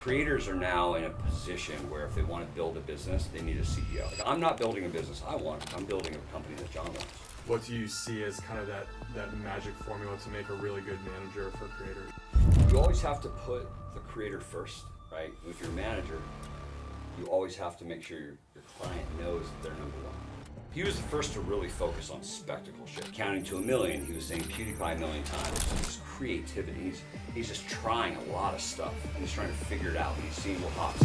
Creators are now in a position where if they want to build a business, they need a CEO. Like, I'm not building a business I'm building a company that John runs. What do you see as kind of that magic formula to make a really good manager for creators? You always have to put the creator first, right? If you're a manager, you always have to make sure your client knows that they're number one. He was the first to really focus on spectacle shit. Counting to 1 million, he was saying PewDiePie 1 million times. His creativity, he's just trying a lot of stuff. And he's trying to figure it out. He's seeing what hops.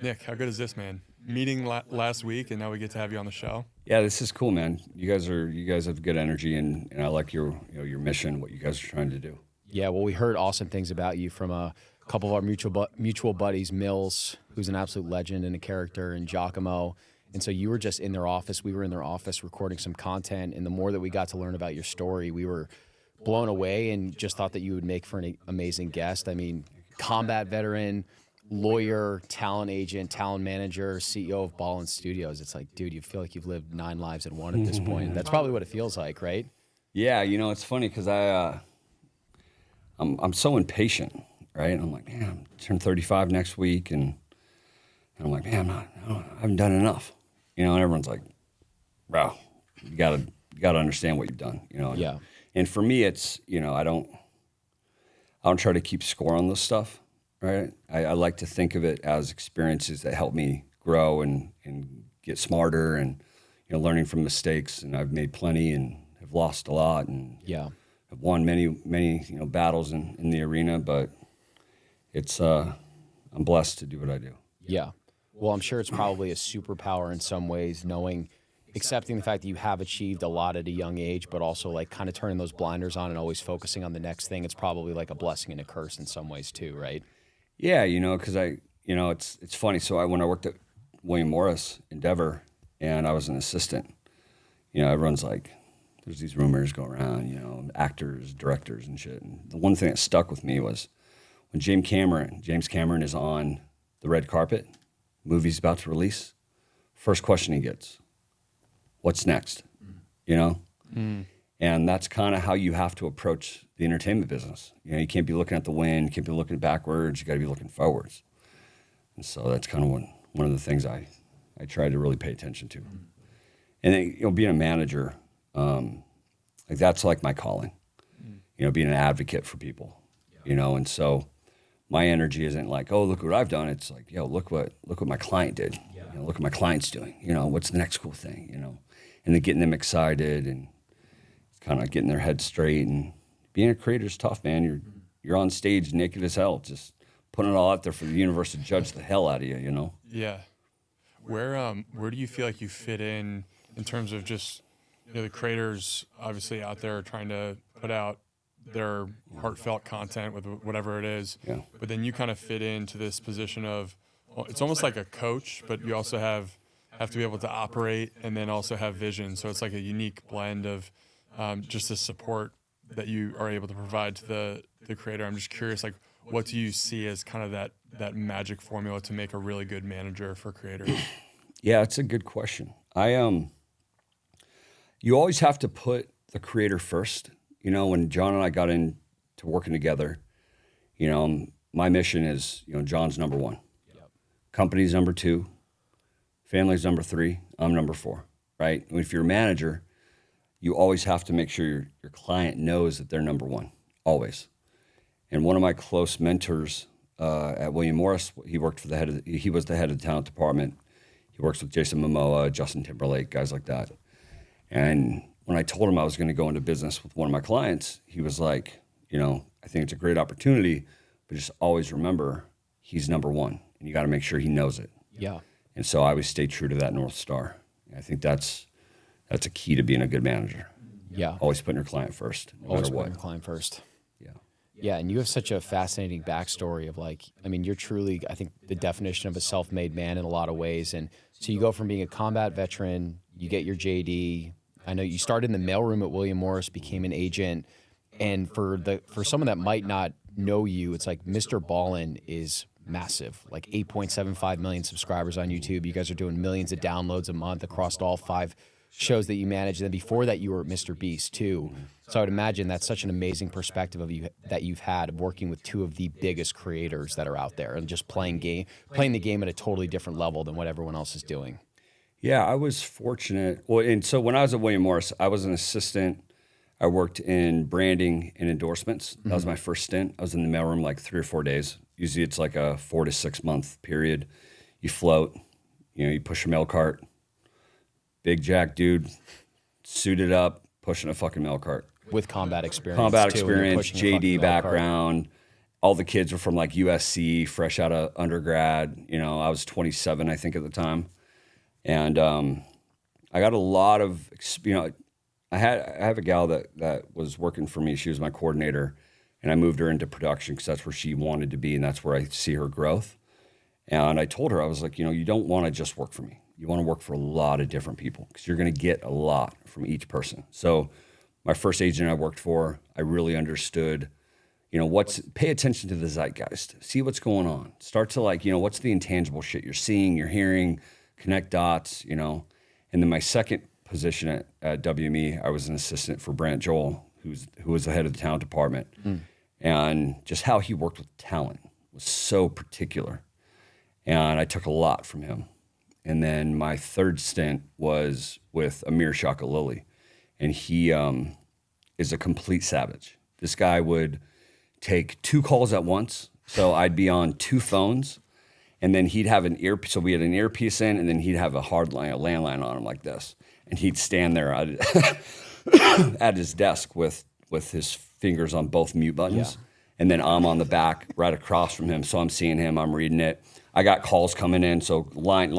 Nick, how good is this, man? Meeting last week, and now we get to have you on the show. Yeah, this is cool, man. You guys have good energy, and I like your mission, what you guys are trying to do. Yeah, well, we heard awesome things about you from a couple of our mutual buddies, Mills, who's an absolute legend and a character, and Giacomo. And so you were just in their office. We were in their office recording some content. And the more that we got to learn about your story, we were blown away and just thought that you would make for an amazing guest. I mean, combat veteran, lawyer, talent agent, talent manager, CEO of Ballen Studios. It's like, dude, you feel like you've lived 9 lives in one at this point. That's probably what it feels like, right? Yeah, it's funny because I'm so impatient, right? And I'm like, man, I'm turning 35 next week, and I'm like, man, I haven't done enough. And everyone's like, bro, you gotta understand what you've done, Yeah. And for me, it's, I don't try to keep score on this stuff, right? I like to think of it as experiences that help me grow and get smarter and, learning from mistakes. And I've made plenty and have lost a lot and Yeah. have won many, battles in the arena, but it's, I'm blessed to do what I do. Yeah. Well, I'm sure it's probably a superpower in some ways, accepting the fact that you have achieved a lot at a young age, but also like kind of turning those blinders on and always focusing on the next thing. It's probably like a blessing and a curse in some ways too, right? Yeah, because it's funny. So when I worked at William Morris Endeavor and I was an assistant, everyone's like, there's these rumors go around, actors, directors and shit. And the one thing that stuck with me was when James Cameron is on the red carpet, movie's about to release, first question he gets, what's next? And that's kind of how you have to approach the entertainment business. You can't be looking at the wind, you can't be looking backwards, you got to be looking forwards. And so that's kind of one of the things I try to really pay attention to. And then, being a manager, like that's like my calling, being an advocate for people, and so my energy isn't like, oh, look what I've done. It's like, yo, look what my client did. Yeah. Look what my client's doing. What's the next cool thing? And then getting them excited and kind of getting their head straight. And being a creator is tough, man. You're on stage naked as hell, just putting it all out there for the universe to judge the hell out of you. Yeah. Where do you feel like you fit in terms of just the creators obviously out there trying to put out their heartfelt content with whatever it is, but then you kind of fit into this position of, well, it's almost like a coach, but you also have to be able to operate and then also have vision. So it's like a unique blend of just the support that you are able to provide to the creator. I'm just curious, like, what do you see as kind of that magic formula to make a really good manager for creators? Yeah, it's a good question. You always have to put the creator first. When John and I got into working together, my mission is, John's number 1. Yep. Company's number 2. Family's number 3. I'm number 4, right? And if you're a manager, you always have to make sure your client knows that they're number 1, always. And one of my close mentors at William Morris, he was the head of the talent department. He works with Jason Momoa, Justin Timberlake, guys like that. And when I told him I was going to go into business with one of my clients, he was like, I think it's a great opportunity, but just always remember he's number 1, and you got to make sure he knows it. Yeah. And so I always stay true to that North Star. I think that's a key to being a good manager. Yeah. Always putting your client first, no Always matter putting what. your client first. Yeah. Yeah, and you have such a fascinating backstory of you're truly, I think, the definition of a self-made man in a lot of ways. And so you go from being a combat veteran, you get your JD. I know you started in the mailroom at William Morris, became an agent. And for someone that might not know you, it's like MrBallen is massive, like 8.75 million subscribers on YouTube. You guys are doing millions of downloads a month across all 5 shows that you manage. And then before that, you were at MrBeast too. So I would imagine that's such an amazing perspective of you that you've had of working with two of the biggest creators that are out there and just playing the game at a totally different level than what everyone else is doing. Yeah, I was fortunate. Well, and so when I was at William Morris, I was an assistant. I worked in branding and endorsements. That was my first stint. I was in the mailroom like 3 or 4 days. Usually it's like a 4 to 6 month period. You float, you push a mail cart. Big jack dude, suited up, pushing a fucking mail cart. With combat experience. Combat too, when you're experience, pushing a fucking JD mail cart. background. All the kids were from like USC, fresh out of undergrad. I was 27, I think, at the time. And I got a lot of, I have a gal that was working for me. She was my coordinator, and I moved her into production because that's where she wanted to be, and that's where I see her growth. And I told her, I was like, you don't want to just work for me. You want to work for a lot of different people because you're going to get a lot from each person. So my first agent I worked for, I really understood, pay attention to the zeitgeist, see what's going on. Start to what's the intangible shit you're seeing, you're hearing, connect dots, And then my second position at WME, I was an assistant for Brant Joel, who was the head of the talent department. And just how he worked with talent was so particular. And I took a lot from him. And then my third stint was with Amir Shakalili. And he is a complete savage. This guy would take 2 calls at once. So I'd be on 2 phones. And then he'd have an earpiece. So we had an earpiece in, and then he'd have a hard line, a landline on him like this. And he'd stand there at his desk with his fingers on both mute buttons. Yeah. And then I'm on the back right across from him. So I'm seeing him, I'm reading it. I got calls coming in. So line,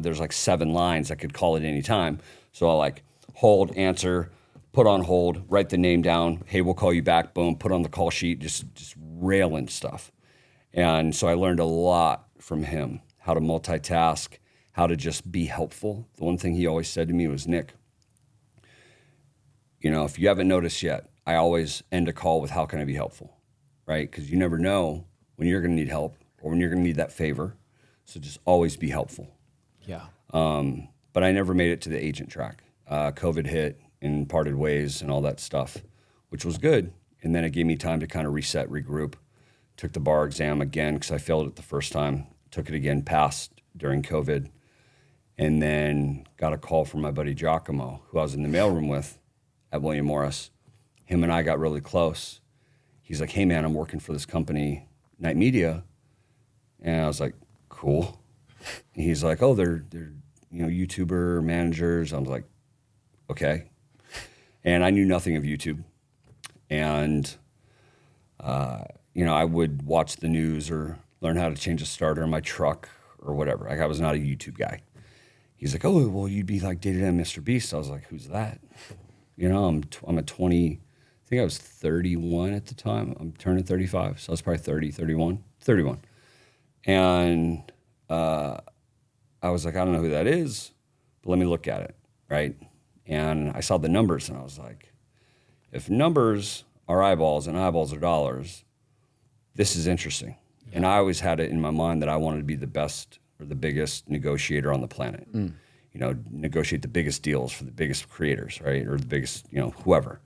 there's like 7 lines I could call at any time. So I'll hold, answer, put on hold, write the name down. Hey, we'll call you back. Boom, put on the call sheet, just railing stuff. And so I learned a lot from him, how to multitask, how to just be helpful. The one thing he always said to me was, Nick, if you haven't noticed yet, I always end a call with, how can I be helpful, right? Because you never know when you're going to need help or when you're going to need that favor. So just always be helpful. Yeah. But I never made it to the agent track. COVID hit and parted ways and all that stuff, which was good. And then it gave me time to kind of reset, regroup. Took the bar exam again because I failed it the first time. Took it again, passed during COVID. And then got a call from my buddy Giacomo, who I was in the mailroom with at William Morris. Him and I got really close. He's like, hey man, I'm working for this company, Night Media. And I was like, cool. And he's like, oh, they're YouTuber managers. I was like, okay. And I knew nothing of YouTube. And I would watch the news or learn how to change a starter in my truck or whatever. I was not a YouTube guy. He's like, oh, well, you'd be like dated on MrBeast. I was like, who's that? I'm a 20, I think I was 31 at the time. I'm turning 35, so I was probably 31. And I was like, I don't know who that is, but let me look at it, right? And I saw the numbers, and I was like, if numbers are eyeballs and eyeballs are dollars, this is interesting. Yeah. And I always had it in my mind that I wanted to be the best or the biggest negotiator on the planet. Negotiate the biggest deals for the biggest creators, right? Or the biggest, whoever.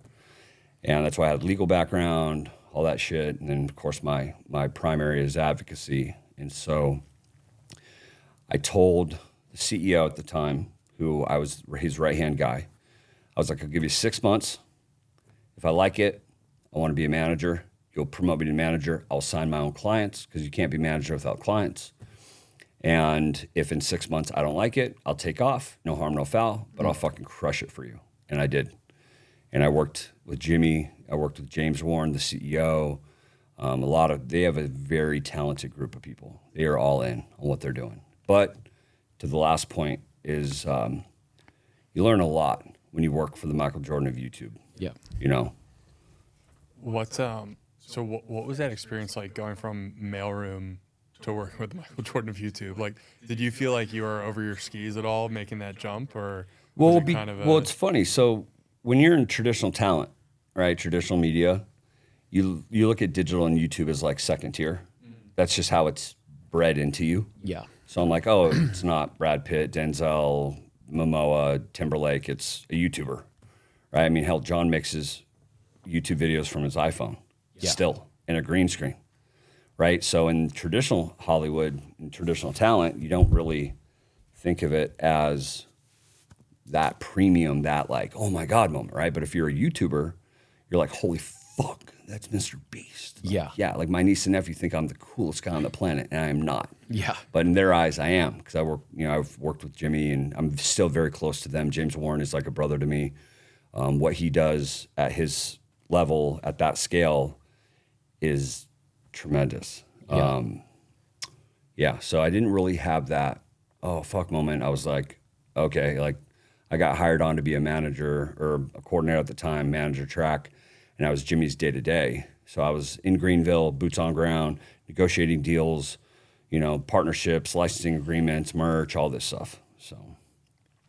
And that's why I had legal background, all that shit. And then, of course, my primary is advocacy. And so I told the CEO at the time, who I was his right-hand guy, I was like, I'll give you 6 months. If I like it, I want to be a manager. You'll promote me to manager. I'll sign my own clients because you can't be manager without clients. And if in 6 months I don't like it, I'll take off. No harm, no foul, but I'll fucking crush it for you. And I did. And I worked with Jimmy. I worked with James Warren, the CEO. They have a very talented group of people. They are all in on what they're doing. But to the last point is you learn a lot when you work for the Michael Jordan of YouTube. Yeah. What was that experience like going from mailroom to working with Michael Jordan of YouTube? Like, did you feel like you were over your skis at all making that jump, or it's funny. So when you're in traditional talent, right, traditional media, you look at digital and YouTube as like second tier. That's just how it's bred into you. Yeah. So I'm like, oh, it's not Brad Pitt, Denzel, Momoa, Timberlake. It's a YouTuber, right? I mean, hell, John makes his YouTube videos from his iPhone still in a green screen, right? So in traditional Hollywood and traditional talent, you don't really think of it as that premium, that like, oh my God moment, right? But if you're a YouTuber, you're like, holy fuck, that's MrBeast. Yeah. Yeah, like my niece and nephew think I'm the coolest guy on the planet, and I am not. Yeah. But in their eyes, I am, because I've worked with Jimmy, and I'm still very close to them. James Warren is like a brother to me. What he does at his level, at that scale, is tremendous. Yeah. So I didn't really have that, oh, fuck moment. I was like, okay, like I got hired on to be a manager or a coordinator at the time, manager track, and I was Jimmy's day-to-day. So I was in Greenville, boots on ground, negotiating deals, partnerships, licensing agreements, merch, all this stuff. So.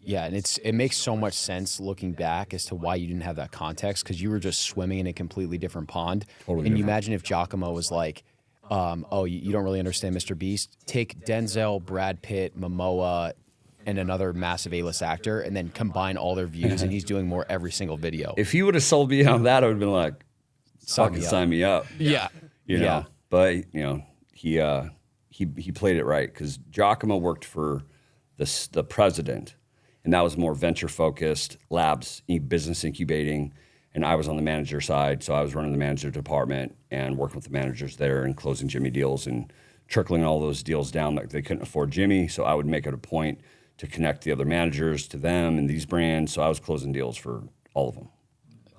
Yeah, and it makes so much sense looking back as to why you didn't have that context, because you were just swimming in a completely different pond. Totally and you different. imagine if Giacomo was like, oh, you don't really understand MrBeast? Take Denzel, Brad Pitt, Momoa, and another massive A-list actor, and then combine all their views, and he's doing more every single video. If he would have sold me on that, I would have been like, fucking sign me up. Yeah. You know? But, he played it right, because Giacomo worked for the president, and that was more venture-focused, labs, business incubating, and I was on the manager side, so I was running the manager department and working with the managers there and closing Jimmy deals and trickling all those deals down that they couldn't afford Jimmy, so I would make it a point to connect the other managers to them and these brands, so I was closing deals for all of them.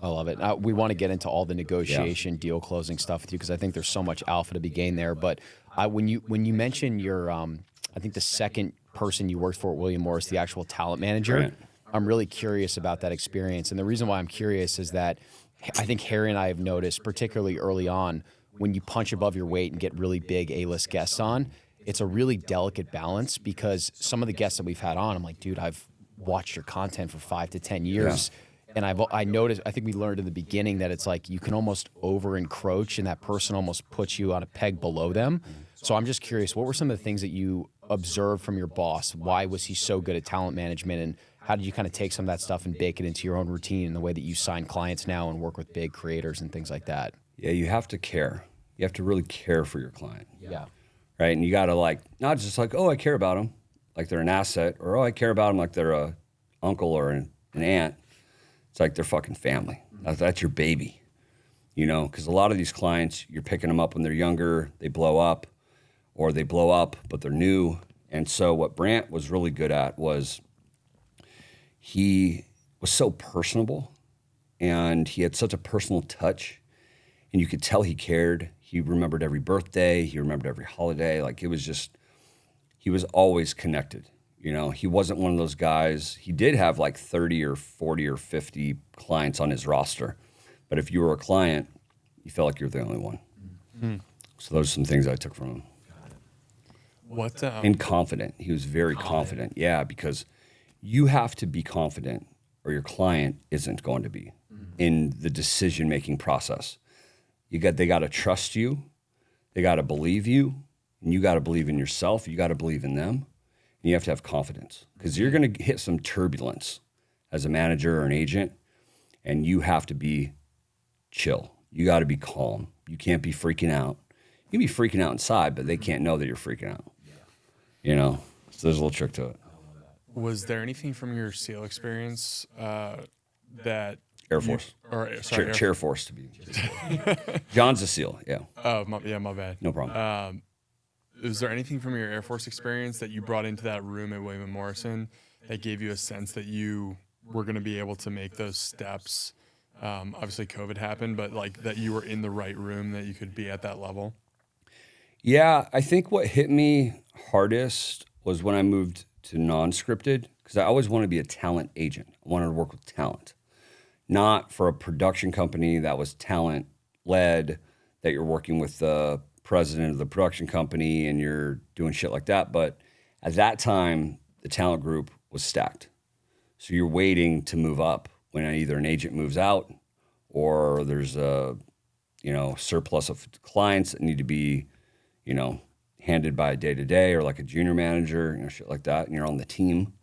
I love it. We want to get into all the negotiation, deal closing stuff with you, because I think there's so much alpha to be gained there. But when you mention your, I think the second person you worked for at William Morris, the actual talent manager, Right. I'm really curious about that experience. And the reason why I'm curious is that I think Harry and I have noticed, particularly early on, when you punch above your weight and get really big A-list guests on, it's a really delicate balance, because some of the guests that we've had on, I'm like, dude, I've watched your content for 5 to 10 years. Yeah. And I noticed, I think we learned in the beginning that it's like you can almost over encroach, and that person almost puts you on a peg below them. So I'm just curious, what were some of the things that you observed from your boss? Why was he so good at talent management? And how did you kind of take some of that stuff and bake it into your own routine and the way that you sign clients now and work with big creators and things like that? Yeah, you have to care. You have to really care for your client. Yeah. Right? And you got to not just like, oh, I care about them, like they're an asset, or oh, I care about them like they're a uncle or an aunt. It's like they're fucking family. That's your baby, because a lot of these clients, you're picking them up when they're younger, they blow up, or they blow up, but they're new. And so what Brant was really good at was he was so personable, and he had such a personal touch, and you could tell he cared. He remembered every birthday. He remembered every holiday. Like it was just, he was always connected. He wasn't one of those guys. He did have like 30 or 40 or 50 clients on his roster. But if you were a client, you felt like you were the only one. Mm-hmm. So those are some things I took from him. What? And confident. He was very confident. Yeah, because you have to be confident or your client isn't going to be in the decision-making process. They got to trust you. They got to believe you. And you got to believe in yourself. You got to believe in them. You have to have confidence, because you're going to hit some turbulence as a manager or an agent, and you have to be chill. You got to be calm. You can't be freaking out. You can be freaking out inside, but they can't know that you're freaking out. So there's a little trick to it. Was there anything from your SEAL experience that Air Force. Chair Force to be. John's a SEAL, yeah. Oh, my bad. No problem. Is there anything from your Air Force experience that you brought into that room at William & Morrison that gave you a sense that you were going to be able to make those steps? Obviously, COVID happened, but like that you were in the right room, that you could be at that level? Yeah, I think what hit me hardest was when I moved to non-scripted, because I always wanted to be a talent agent. I wanted to work with talent, not for a production company that was talent-led, that you're working with the president of the production company and you're doing shit like that. But at that time, the talent group was stacked. So you're waiting to move up when either an agent moves out or there's a, surplus of clients that need to be, handed by day to day, or like a junior manager, shit like that. And you're on the team.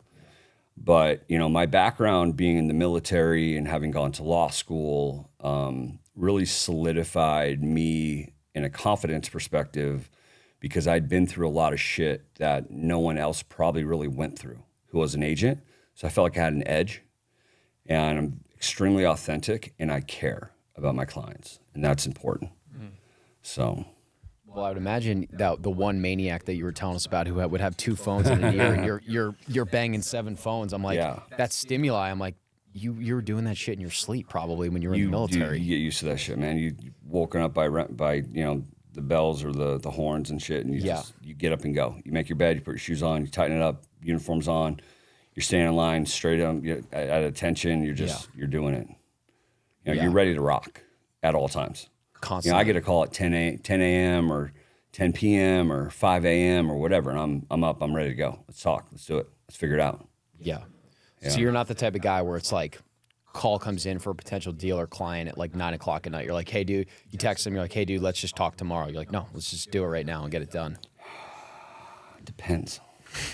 But, you know, my background being in the military and having gone to law school really solidified me in a confidence perspective because I'd been through a lot of shit that no one else probably really went through who was an agent. So I felt like I had an edge, and I'm extremely authentic, and I care about my clients, and that's important. So... Well, I would imagine that the one maniac that you were telling us about who would have 2 phones in a year, and you're banging 7 phones. I'm like, that's stimuli. I'm like, you were doing that shit in your sleep probably when you were in the military. You get used to that shit, man. You woken up by you know, the bells or the horns and shit, and you get up and go. You make your bed, you put your shoes on, you tighten it up, uniform's on, you're standing in line straight up, you're at attention. You're just you're doing it. You know, you're ready to rock at all times. Constantly. You know, I get a call at 10 a.m. or 10 p.m. or 5 a.m. or whatever, and I'm up, I'm ready to go. Let's talk, let's do it, let's figure it out. Yeah. So you're not the type of guy where it's like call comes in for a potential deal or client at like 9 o'clock at night. You're like, hey, dude, you text them, you're like, hey, dude, let's just talk tomorrow. You're like, no, let's just do it right now and get it done. Depends.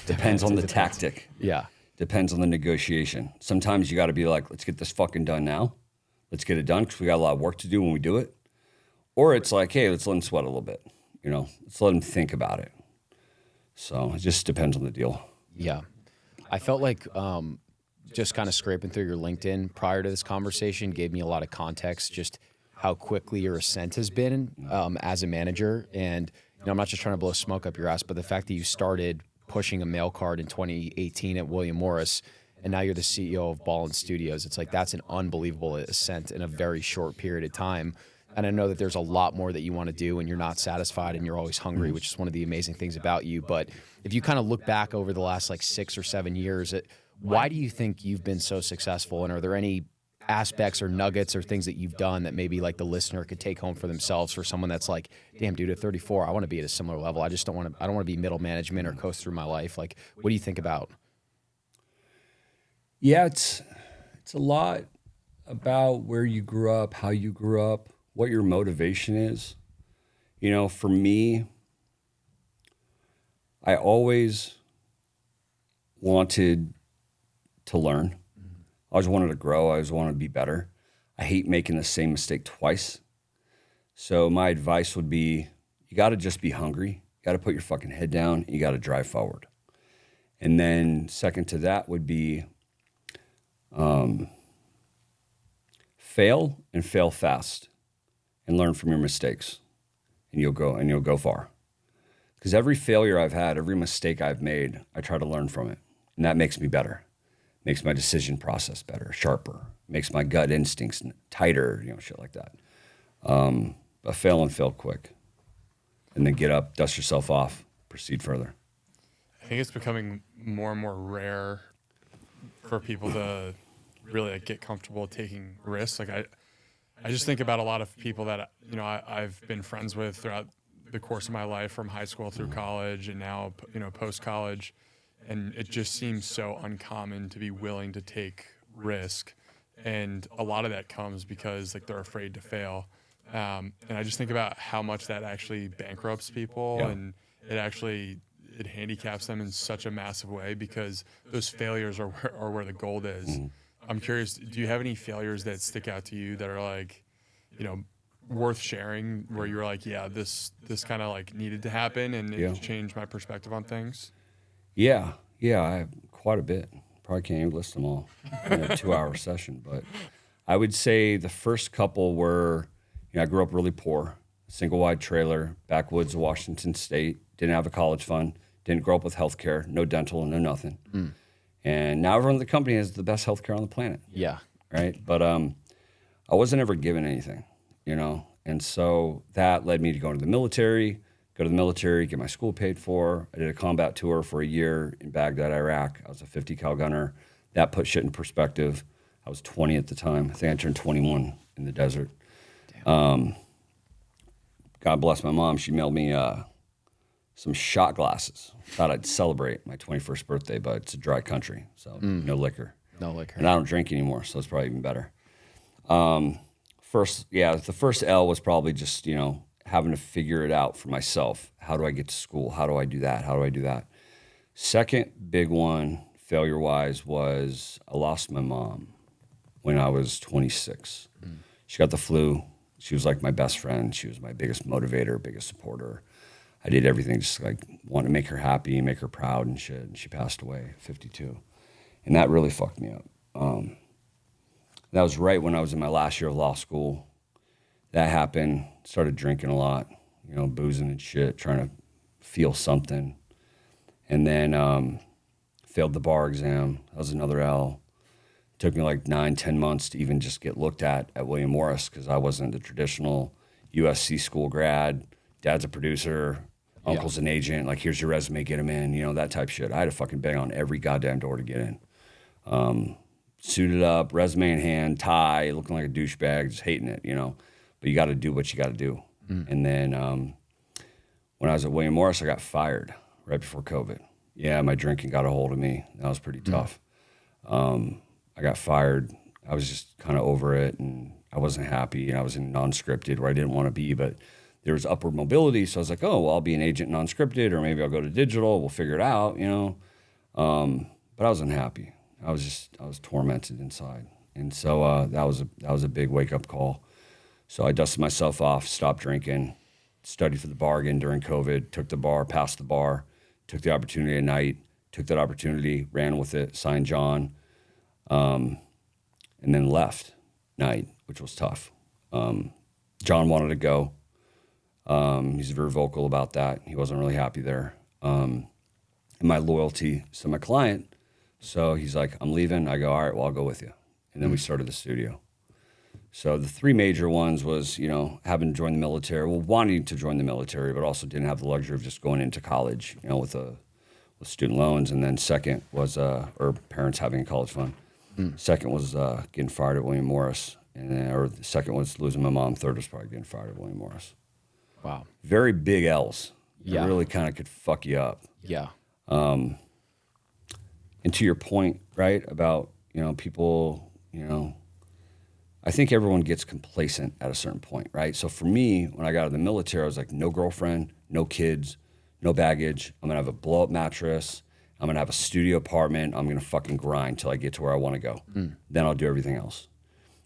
Depends on the tactic. Yeah. Depends on the negotiation. Sometimes you got to be like, let's get this fucking done now. Let's get it done because we got a lot of work to do when we do it. Or it's like, hey, let's let them sweat a little bit. You know, let's let them think about it. So it just depends on the deal. Yeah. I felt like just kind of scraping through your LinkedIn prior to this conversation gave me a lot of context, just how quickly your ascent has been as a manager. And, you know, I'm not just trying to blow smoke up your ass, but the fact that you started pushing a mail card in 2018 at William Morris, and now you're the CEO of Ballen Studios. It's like, that's an unbelievable ascent in a very short period of time. And I know that there's a lot more that you want to do and you're not satisfied and you're always hungry, which is one of the amazing things about you. But if you kind of look back over the last like 6 or 7 years, why do you think you've been so successful? And are there any aspects or nuggets or things that you've done that maybe like the listener could take home for themselves, for someone that's like, damn, dude, at 34, I want to be at a similar level. I don't want to be middle management or coast through my life. Like, what do you think about? Yeah, it's a lot about where you grew up, how you grew up, what your motivation is. You know, for me, I always wanted to learn. I always wanted to grow. I always wanted to be better. I hate making the same mistake twice. So my advice would be, you got to just be hungry. You got to put your fucking head down. And you got to drive forward. And then second to that would be fail and fail fast and learn from your mistakes, and you'll go far. Because every failure I've had, every mistake I've made, I try to learn from it. And that makes me better. Makes my decision process better, sharper, makes my gut instincts tighter, you know, shit like that. But fail and fail quick. And then get up, dust yourself off, proceed further. I think it's becoming more and more rare for people to really like, get comfortable taking risks. Like I just think about a lot of people that, you know, I've been friends with throughout the course of my life, from high school through college and now, you know, post-college. And it just seems so uncommon to be willing to take risk. And a lot of that comes because like they're afraid to fail. And I just think about how much that actually bankrupts people, and it handicaps them in such a massive way because those failures are where the gold is. I'm curious, do you have any failures that stick out to you that are like, you know, worth sharing, where you're like, yeah, this kind of like needed to happen and it changed my perspective on things? Yeah, I have quite a bit. Probably can't even list them all in a 2-hour session, but I would say the first couple were, you know, I grew up really poor, single wide trailer, backwoods of Washington State, didn't have a college fund, didn't grow up with healthcare, no dental, no nothing. And now everyone in the company has the best healthcare on the planet. Yeah. Right? But I wasn't ever given anything, you know? And so that led me to go to the military, get my school paid for. I did a combat tour for a year in Baghdad, Iraq. I was a 50 cal gunner. That put shit in perspective. I was 20 at the time. I think I turned 21 in the desert. God bless my mom. She mailed me some shot glasses. Thought I'd celebrate my 21st birthday, but it's a dry country, so no liquor. No liquor. And I don't drink anymore, so it's probably even better. The first L was probably just, you know, having to figure it out for myself. How do I get to school? How do I do that? Second big one, failure-wise was I lost my mom when I was 26. She got the flu. She was like my best friend. She was my biggest motivator, biggest supporter. I did everything just like want to make her happy, make her proud and shit. And she passed away at 52. And that really fucked me up. That was right when I was in my last year of law school. That happened. Started drinking a lot, you know, boozing and shit, trying to feel something. And then failed the bar exam. That was another L. Took me like 9-10 months to even just get looked at William Morris because I wasn't the traditional USC school grad. Dad's a producer, uncle's an agent. Like, here's your resume, get him in, you know, that type shit. I had to fucking bang on every goddamn door to get in. Suited up, resume in hand, tie, looking like a douchebag, just hating it, you know. But you got to do what you got to do. And then when I was at William Morris, I got fired right before COVID. Yeah, my drinking got a hold of me. That was pretty tough. I got fired. I was just kind of over it, and I wasn't happy. And I was in non-scripted where I didn't want to be, but there was upward mobility. So I was like, oh, well, I'll be an agent non-scripted, or maybe I'll go to digital. We'll figure it out, you know. But I was unhappy. I was tormented inside. And so that was a big wake-up call. So I dusted myself off, stopped drinking, studied for the bar again during COVID, took the bar, passed the bar, took the opportunity at night, took that opportunity, ran with it, signed John, and then left night, which was tough. John wanted to go. He's very vocal about that. He wasn't really happy there. And my loyalty to my client. So he's like, I'm leaving. I go, all right, well, I'll go with you. And then we started the studio. So the three major ones was, you know, having joined the military, well, wanting to join the military, but also didn't have the luxury of just going into college, you know, with student loans. And then second was, or parents having a college fund. Second was getting fired at William Morris. And then, or the second was losing my mom. Third was probably getting fired at William Morris. Wow. Very big L's. Yeah. It really kind of could fuck you up. Yeah. And to your point, right, about, you know, people, you know, I think everyone gets complacent at a certain point, right? So for me, when I got out of the military, I was like, no girlfriend, no kids, no baggage. I'm going to have a blow-up mattress. I'm going to have a studio apartment. I'm going to fucking grind till I get to where I want to go. Then I'll do everything else.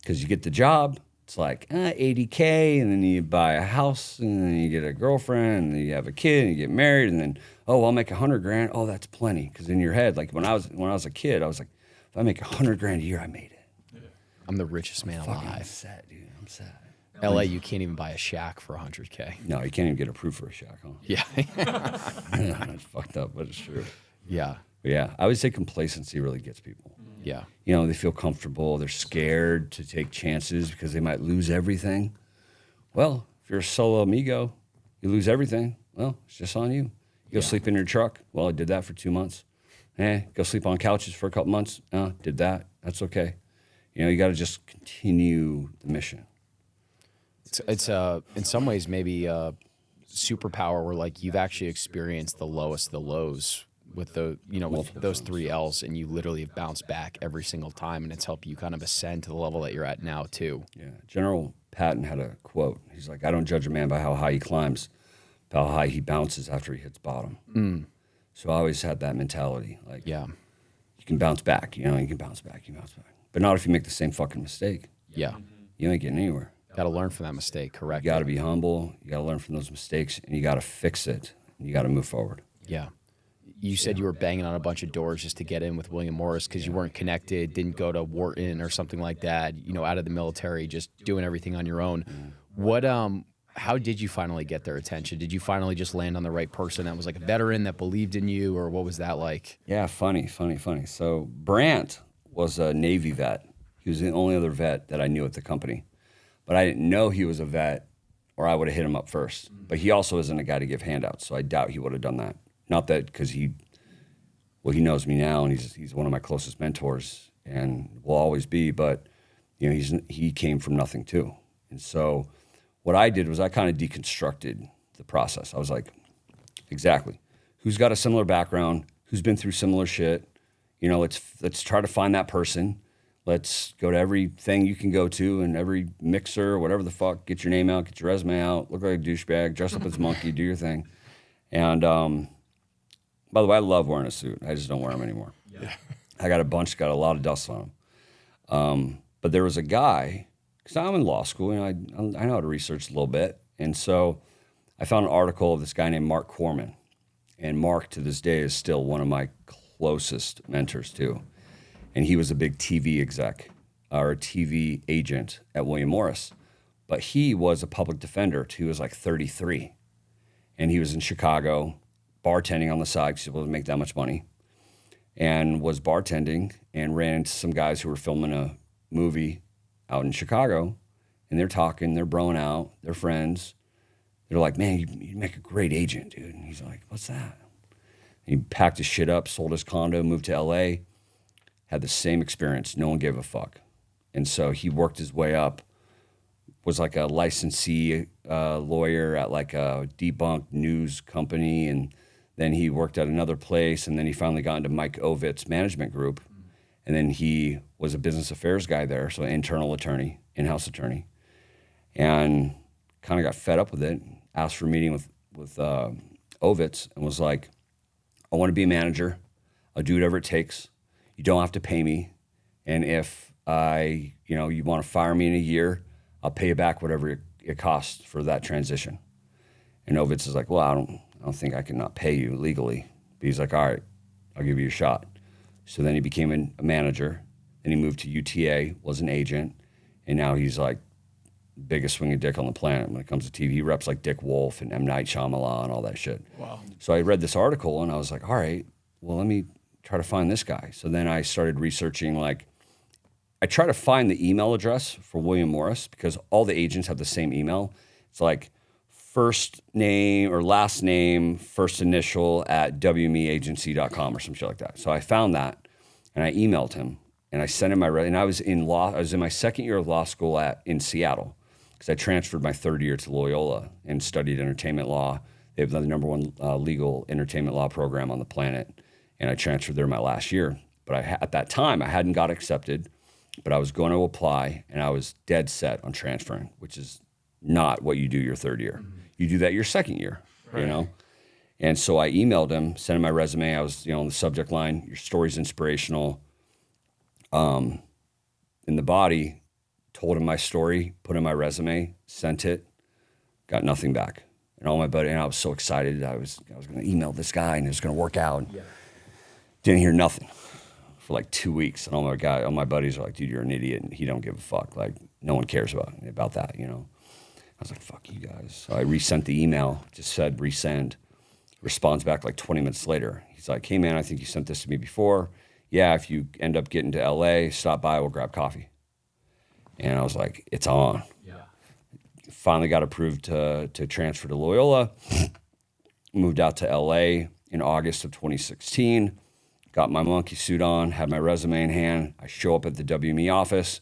Because you get the job, it's like $80K, and then you buy a house, and then you get a girlfriend, and then you have a kid, and you get married, and then, oh, I'll make $100,000. Oh, that's plenty. Because in your head, like when I was a kid, I was like, if I make $100,000 a year, I made it. I'm the richest man alive. I'm sad, dude. I'm sad. LA, you can't even buy a shack for $100K. No, you can't even get approved for a shack, huh? Yeah. It's fucked up, but it's true. Yeah. But yeah, I would say complacency really gets people. Yeah. You know, they feel comfortable. They're scared to take chances because they might lose everything. Well, if you're a solo amigo, you lose everything. Well, it's just on you. You go sleep in your truck. Well, I did that for 2 months. Go sleep on couches for a couple months. Did that. That's okay. You know, you got to just continue the mission. It's in some ways maybe a superpower where like you've actually experienced the lowest of the lows with the, you know, with those 3 L's, and you literally have bounced back every single time, and it's helped you kind of ascend to the level that you're at now too. Yeah. General Patton had a quote. He's like, I don't judge a man by how high he climbs, but how high he bounces after he hits bottom. So I always had that mentality. Like, you can bounce back, you know, you can bounce back. But not if you make the same fucking mistake. Yeah. You ain't getting anywhere. Got to learn from that mistake, correct? You got to be humble. You got to learn from those mistakes, and you got to fix it. And you got to move forward. Yeah. You said you were banging on a bunch of doors just to get in with William Morris because you weren't connected, didn't go to Wharton or something like that, you know, out of the military, just doing everything on your own. What, how did you finally get their attention? Did you finally just land on the right person that was like a veteran that believed in you, or what was that like? Yeah, funny. So Brandt was a Navy vet. He was the only other vet that I knew at the company. But I didn't know he was a vet, or I would have hit him up first. But he also isn't a guy to give handouts, so I doubt he would have done that. Not that because he knows me now, and he's one of my closest mentors, and will always be. But you know, he came from nothing too. And so what I did was I kind of deconstructed the process. I was like, exactly, who's got a similar background, who's been through similar shit. You know, let's try to find that person. Let's go to everything you can go to and every mixer, whatever the fuck, get your name out, get your resume out, look like a douchebag, dress up as a monkey, do your thing. And by the way, I love wearing a suit. I just don't wear them anymore. I got a lot of dust on them. But there was a guy, because I'm in law school, and I know how to research a little bit. And so I found an article of this guy named Mark Corman. And Mark, to this day, is still one of my closest mentors, too. And he was a big TV exec, or a TV agent at William Morris. But he was a public defender. He was like 33. And he was in Chicago, bartending on the side because he wasn't make that much money. And was bartending and ran into some guys who were filming a movie out in Chicago. And they're talking, they're broing out, they're friends. They're like, man, you make a great agent, dude. And he's like, what's that? And he packed his shit up, sold his condo, moved to LA, had the same experience. No one gave a fuck. And so he worked his way up, was like a licensee lawyer at like a debunked news company. And then he worked at another place. And then he finally got into Mike Ovitz Management Group. And then he was a business affairs guy there, so an internal attorney, in-house attorney. And kind of got fed up with it, asked for a meeting with Ovitz, and was like, I want to be a manager. I'll do whatever it takes. You don't have to pay me. And if you want to fire me in a year, I'll pay you back whatever it costs for that transition. And Ovitz is like, well, I don't think I can not pay you legally. But he's like, all right, I'll give you a shot. So then he became a manager. Then he moved to UTA, was an agent, and now he's like biggest swinging dick on the planet when it comes to TV. He reps like Dick Wolf and M. Night Shyamalan and all that shit. Wow. So I read this article and I was like, all right, well, let me try to find this guy. So then I started researching, like, I try to find the email address for William Morris because all the agents have the same email. It's like first name or last name, first initial at wmeagency.com or some shit like that. So I found that and I emailed him and I sent him my, and I was in my second year of law school in Seattle. Because I transferred my third year to Loyola and studied entertainment law. They have the number one legal entertainment law program on the planet. And I transferred there my last year. But at that time, I hadn't got accepted, but I was going to apply, and I was dead set on transferring, which is not what you do your third year. Mm-hmm. You do that your second year, right. And so I emailed him, sent him my resume. I was, on the subject line, your story's inspirational. In the body, told him my story, put in my resume, sent it, got nothing back. And all my buddy, and I was so excited. I was going to email this guy and it was going to work out. Yeah. Didn't hear nothing for like 2 weeks. And all my buddies are like, dude, you're an idiot. And he don't give a fuck. Like, no one cares about that, I was like, fuck you guys. So I resent the email, just said resend. Responds back like 20 minutes later. He's like, hey man, I think you sent this to me before. Yeah, if you end up getting to LA, stop by, we'll grab coffee. And I was like, it's on. Yeah. Finally got approved to transfer to Loyola. Moved out to LA in August of 2016. Got my monkey suit on, had my resume in hand. I show up at the WME office.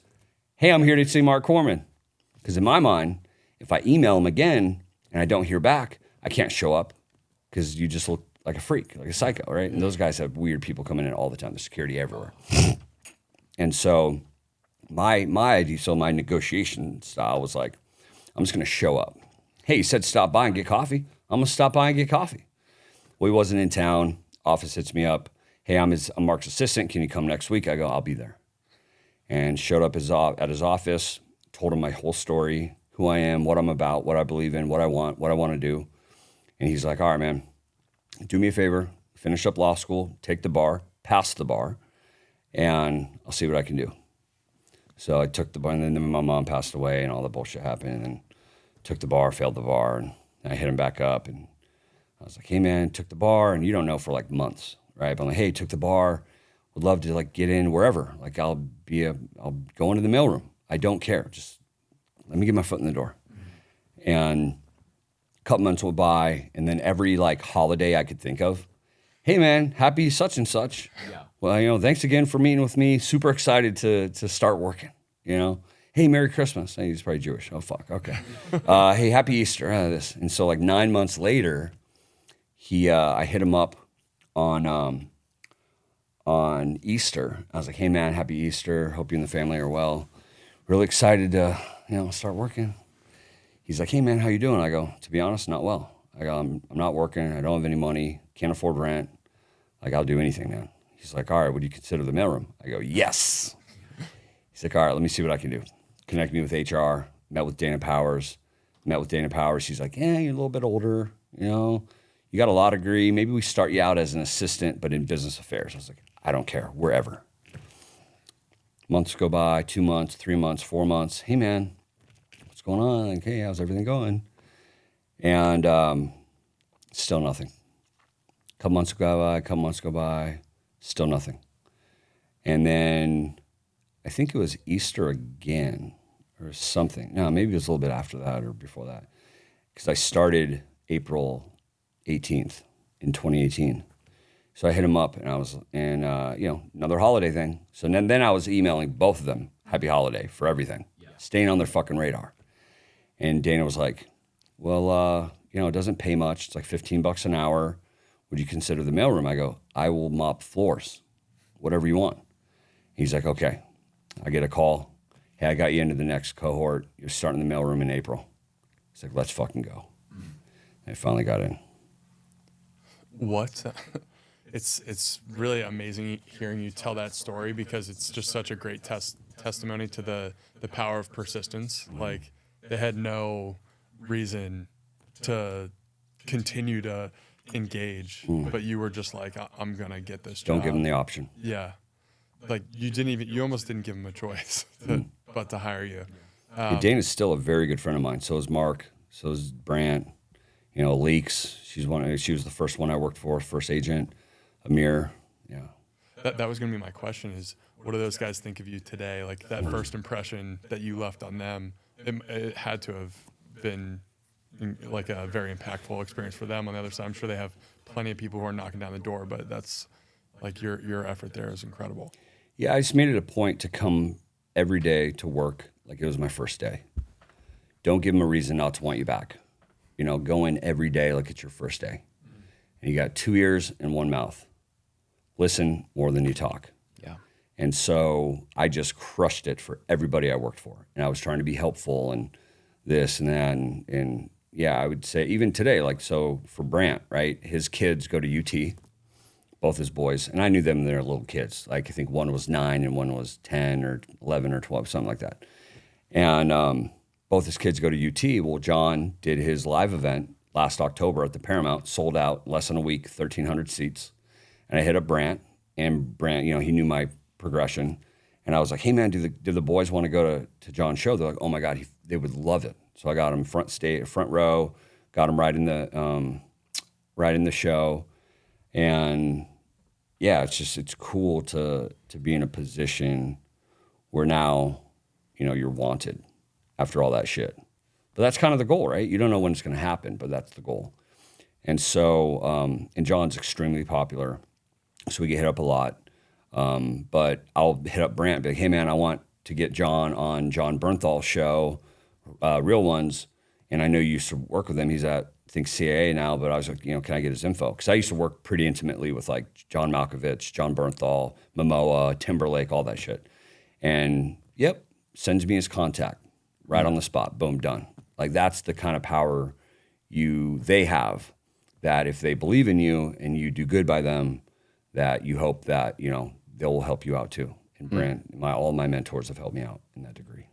Hey, I'm here to see Mark Corman. Because in my mind, if I email him again and I don't hear back, I can't show up because you just look like a freak, like a psycho, right? And those guys have weird people coming in all the time. There's security everywhere. And so my idea, so my negotiation style was like, I'm just going to show up. Hey, you said stop by and get coffee. I'm going to stop by and get coffee. Well, he wasn't in town. Office hits me up. Hey, I'm Mark's assistant. Can you come next week? I go, I'll be there. And showed up at his office, told him my whole story, who I am, what I'm about, what I believe in, what I want to do. And he's like, all right, man, do me a favor, finish up law school, take the bar, pass the bar, and I'll see what I can do. So I took the bar, and then my mom passed away and all the bullshit happened, and then took the bar, failed the bar, and I hit him back up, and I was like, hey man, took the bar, and you don't know for like months, right? But I'm like, hey, took the bar, would love to like get in wherever. Like I'll go into the mailroom. I don't care. Just let me get my foot in the door. Mm-hmm. And a couple months went by, and then every like holiday I could think of, hey man, happy such and such. Yeah. Well, thanks again for meeting with me. Super excited to start working, Hey, Merry Christmas. Hey, he's probably Jewish. Oh, fuck. Okay. Hey, Happy Easter. This. And so like 9 months later, I hit him up on Easter. I was like, hey man, Happy Easter. Hope you and the family are well. Really excited to, start working. He's like, hey man, how you doing? I go, to be honest, not well. I go, I'm not working. I don't have any money. Can't afford rent. Like, I'll do anything, man. He's like, all right, would you consider the mailroom? I go, yes. He's like, all right, let me see what I can do. Connect me with HR, met with Dana Powers. She's like, yeah, you're a little bit older, you know. You got a law degree. Maybe we start you out as an assistant, but in business affairs. I was like, I don't care, wherever. Months go by, 2 months, 3 months, 4 months. Hey, man, what's going on? Like, hey, how's everything going? And still nothing. Couple months go by, still nothing. And then I think it was Easter again or something. No, maybe it was a little bit after that or before that. Because I started April 18th in 2018. So I hit him up, and I was, and another holiday thing. So then I was emailing both of them, happy holiday for everything, staying on their fucking radar. And Dana was like, well, it doesn't pay much. It's like $15 an hour. Would you consider the mailroom? I go, I will mop floors, whatever you want. He's like, okay. I get a call. Hey, I got you into the next cohort. You're starting the mailroom in April. He's like, let's fucking go. And I finally got in. What? It's really amazing hearing you tell that story because it's just such a great testimony to the power of persistence. Like, they had no reason to continue to engage, but you were just like, I'm going to get this job. Don't give them the option. Yeah. Like, you almost didn't give them a choice but to hire you. Dana's still a very good friend of mine. So is Mark. So is Brant. Leaks. She was the first one I worked for, first agent. Amir. Yeah. That was going to be my question is, what do those guys think of you today? Like, that first impression that you left on them, it had to have been like a very impactful experience for them on the other side. I'm sure they have plenty of people who are knocking down the door, but that's like your effort there is incredible. Yeah, I just made it a point to come every day to work like it was my first day. Don't give them a reason not to want you back. Go in every day like it's your first day. And you got 2 ears and 1 mouth. Listen more than you talk. Yeah. And so I just crushed it for everybody I worked for. And I was trying to be helpful and this and that. And yeah, I would say even today, like, so for Brant, right, his kids go to UT, both his boys. And I knew them when they were little kids. Like, I think one was 9 and one was 10 or 11 or 12, something like that. And both his kids go to UT. Well, John did his live event last October at the Paramount, sold out less than a week, 1,300 seats. And I hit up Brant, and Brant, he knew my progression. And I was like, hey, man, do the boys want to go to John's show? They're like, oh, my God, they would love it. So I got him front row, got him right in the show. And, yeah, it's cool to be in a position where now, you're wanted after all that shit. But that's kind of the goal, right? You don't know when it's going to happen, but that's the goal. And so, and John's extremely popular. So we get hit up a lot. But I'll hit up Brant and be like, hey, man, I want to get John on John Bernthal's show, Real Ones. And I know you used to work with him. He's at, I think, CAA now. But I was like, can I get his info? Because I used to work pretty intimately with, like, John Malkovich, John Bernthal, Momoa, Timberlake, all that shit. And, yep, sends me his contact right on the spot. Boom, done. Like, that's the kind of power they have, that if they believe in you and you do good by them, that you hope that, they'll help you out too. And Brant, all my mentors have helped me out in that degree.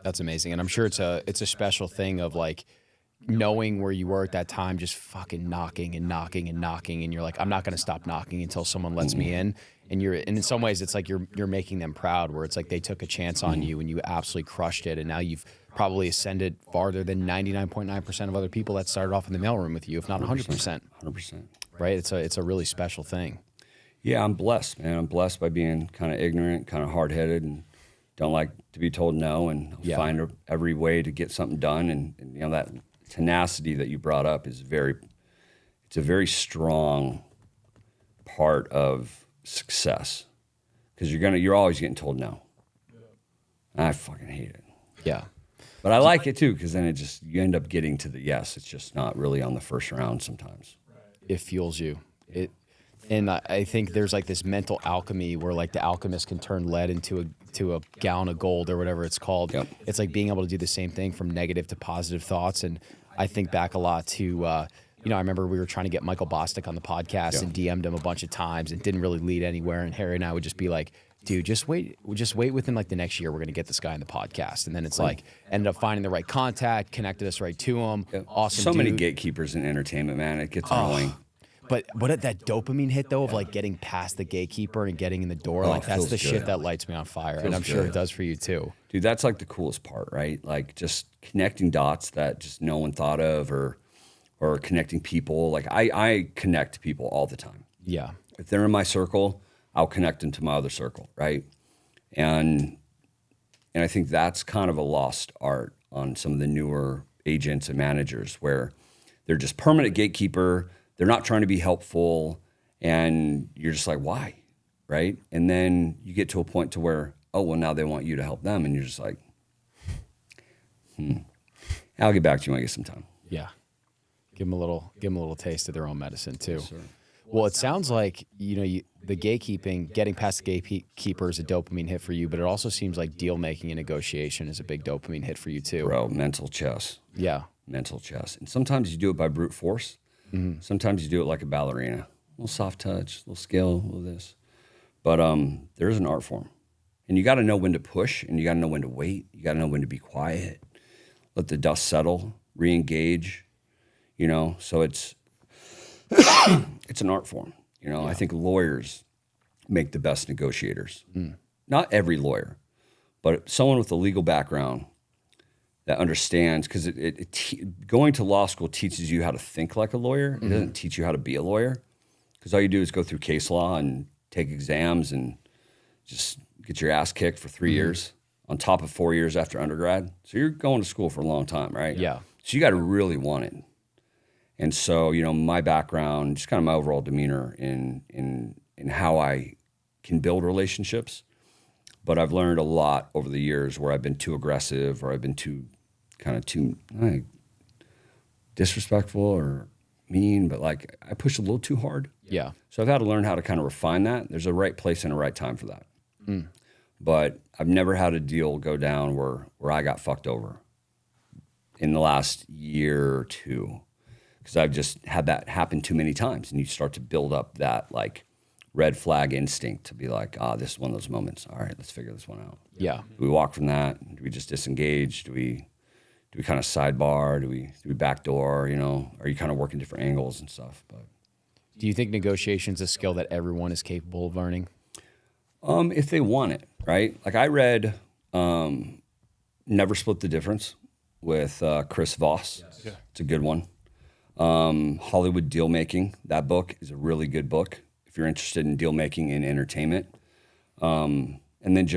That's amazing. And I'm sure it's a special thing of, like, knowing where you were at that time, just fucking knocking and knocking and knocking. And you're like, I'm not going to stop knocking until someone lets me in. And in some ways it's like you're making them proud, where it's like they took a chance on you and you absolutely crushed it. And now you've probably ascended farther than 99.9% of other people that started off in the mailroom with you, if not 100%. 100%. Right? It's a really special thing. Yeah, I'm blessed, man. I'm blessed by being kind of ignorant, kind of hard-headed, and don't like to be told no, and find every way to get something done. And that tenacity that you brought up is it's a very strong part of success, because you're always getting told no. I fucking hate it. Yeah. But I like it too, because then you end up getting to the yes. It's just not really on the first round sometimes. It fuels you. And I think there's like this mental alchemy where, like, the alchemist can turn lead into a gallon of gold or whatever it's called. Yep. It's like being able to do the same thing from negative to positive thoughts. And I think back a lot to, you know, I remember we were trying to get Michael Bostic on the podcast and DM'd him a bunch of times and didn't really lead anywhere. And Harry and I would just be like, dude, just wait within like the next year. We're going to get this guy in the podcast. And then it's like, ended up finding the right contact, connected us right to him. Yeah. Awesome So dude. many gatekeepers in entertainment, man. It gets annoying. But that dopamine hit though of like getting past the gatekeeper and getting in the door, like that's feels the good. shit that lights me on fire. And I'm sure it does for you too. Dude, that's like the coolest part, right? Like just connecting dots that just no one thought of, or connecting people. Like I connect people all the time. Yeah. If they're in my circle, I'll connect them to my other circle, right? And I think that's kind of a lost art on some of the newer agents and managers where they're just permanent gatekeeper. They're not trying to be helpful, and you're just like, why, right? And then you get to a point to where, oh, well, now they want you to help them, and you're just like, I'll get back to you when I get some time. Yeah. Give them a little taste of their own medicine too. Yes, well, it sounds like, you know, the gatekeeping, getting past the gatekeeper is a dopamine hit for you, but it also seems like deal making and negotiation is a big dopamine hit for you too. Bro, mental chess. Yeah. Mental chess. And sometimes you do it by brute force. Mm-hmm. Sometimes you do it like a ballerina. A little soft touch, a little skill, a little this. But there's an art form. And you got to know when to push, and you got to know when to wait. You got to know when to be quiet. Let the dust settle, re-engage, you know. So it's an art form. You know, I think lawyers make the best negotiators. Not every lawyer, but someone with a legal background that understands, because going to law school teaches you how to think like a lawyer. It doesn't teach you how to be a lawyer, because all you do is go through case law and take exams and just get your ass kicked for 3 years on top of 4 years after undergrad. So you're going to school for a long time, right? Yeah. So you got to really want it. And so, you know, my background, just kind of my overall demeanor in how I can build relationships. But I've learned a lot over the years where I've been too aggressive, or I've been too disrespectful or mean, but like I pushed a little too hard. Yeah. So I've had to learn how to kind of refine that. There's a right place and a right time for that. But I've never had a deal go down where I got fucked over in the last year or two, because I've just had that happen too many times, and you start to build up that like red flag instinct to be like, this is one of those moments. All right, let's figure this one out. Yeah. Do we walk from that? Do we just disengage? Do we kind of sidebar? Do we backdoor? You know, are you kind of working different angles and stuff? But do you think negotiation is a skill that everyone is capable of learning? If they want it, right? Like I read Never Split the Difference with Chris Voss. Yes. Yeah. It's a good one. Hollywood Deal Making, that book is a really good book if you're interested in deal making in entertainment. And then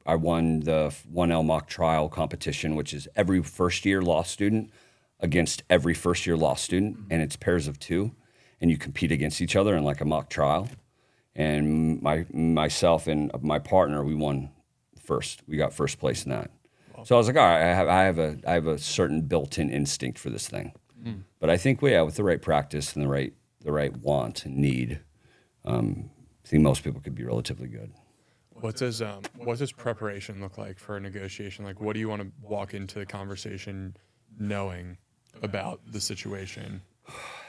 I won the 1L mock trial competition, which is every first-year law student against every first-year law student, and it's pairs of two, and you compete against each other in like a mock trial. And myself and my partner, we won first. We got first place in that. Wow. So I was like, all right, I have a certain built-in instinct for this thing. But I think, with the right practice and the right want and need, I think most people could be relatively good. What's his preparation look like for a negotiation? Like, what do you want to walk into the conversation knowing about the situation?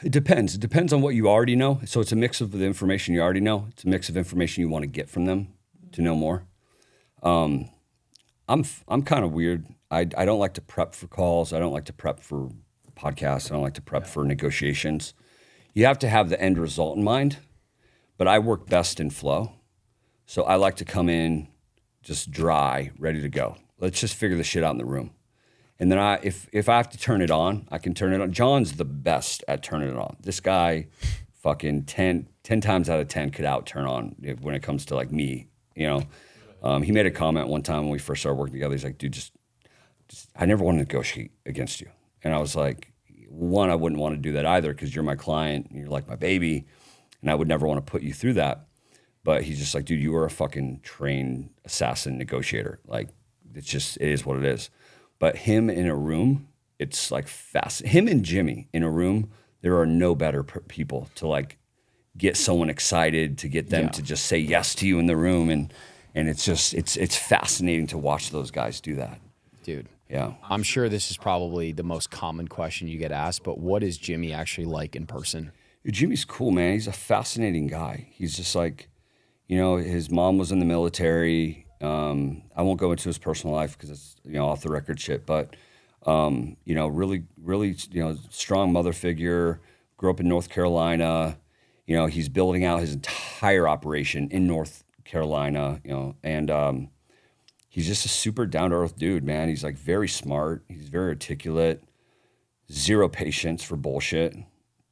It depends. It depends on what you already know. So it's a mix of the information you already know. It's a mix of information you want to get from them to know more. I'm kind of weird. I don't like to prep for calls. I don't like to prep for podcasts. I don't like to prep for negotiations. You have to have the end result in mind, but I work best in flow. So I like to come in just dry, ready to go. Let's just figure the shit out in the room. And then if I have to turn it on, I can turn it on. John's the best at turning it on. This guy fucking 10 times out of 10 could out turn on when it comes to like me, you know. He made a comment one time when we first started working together. He's like, dude, just I never want to negotiate against you. And I was like, one, I wouldn't want to do that either, because you're my client and you're like my baby, and I would never want to put you through that. But he's just like, dude, you are a fucking trained assassin negotiator. Like, it is what it is. But him in a room, it's like fast. Him and Jimmy in a room, there are no better people to like get someone excited, to get them to just say yes to you in the room. And it's just, it's fascinating to watch those guys do that. Dude. Yeah. I'm sure this is probably the most common question you get asked, but what is Jimmy actually like in person? Jimmy's cool, man. He's a fascinating guy. He's just like, his mom was in the military. I won't go into his personal life because it's, off the record shit, but, really, really, strong mother figure, grew up in North Carolina. He's building out his entire operation in North Carolina, and he's just a super down-to-earth dude, man. He's like very smart. He's very articulate, zero patience for bullshit,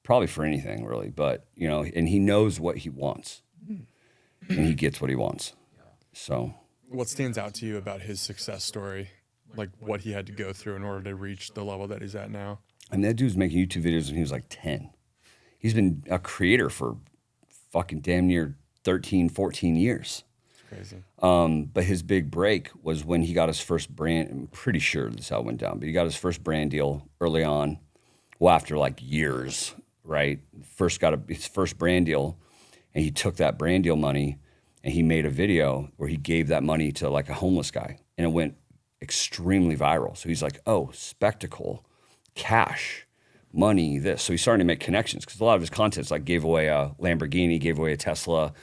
probably for anything really, but, and he knows what he wants and he gets what he wants. So What stands out to you about his success story? Like what he had to go through in order to reach the level that he's at now? I mean, that dude's making YouTube videos when he was like 10. He's been a creator for fucking damn near 13, 14 years. It's crazy. But his big break was when he got his first brand. I'm pretty sure this is how it went down, but he got his first brand deal early on. Well, after like years, right? First got his first brand deal, and he took that brand deal money and he made a video where he gave that money to like a homeless guy, and it went extremely viral. So he's like, oh, spectacle, cash, money, this. So he's starting to make connections because a lot of his content's like gave away a Lamborghini, gave away a Tesla,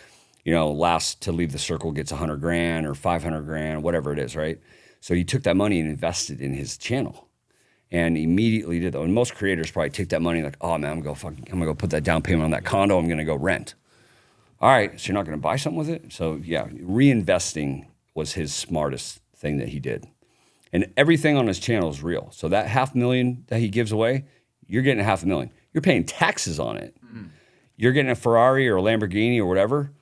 last to leave the circle gets 100 grand or 500 grand, whatever it is, right? So he took that money and invested in his channel and immediately did that. And most creators probably take that money like, oh man, I'm gonna go put that down payment on that condo. I'm gonna go rent. All right, so you're not gonna buy something with it? So yeah, reinvesting was his smartest thing that he did. And everything on his channel is real. So that $500,000 that he gives away, you're getting $500,000. You're paying taxes on it. You're getting a Ferrari or a Lamborghini or whatever.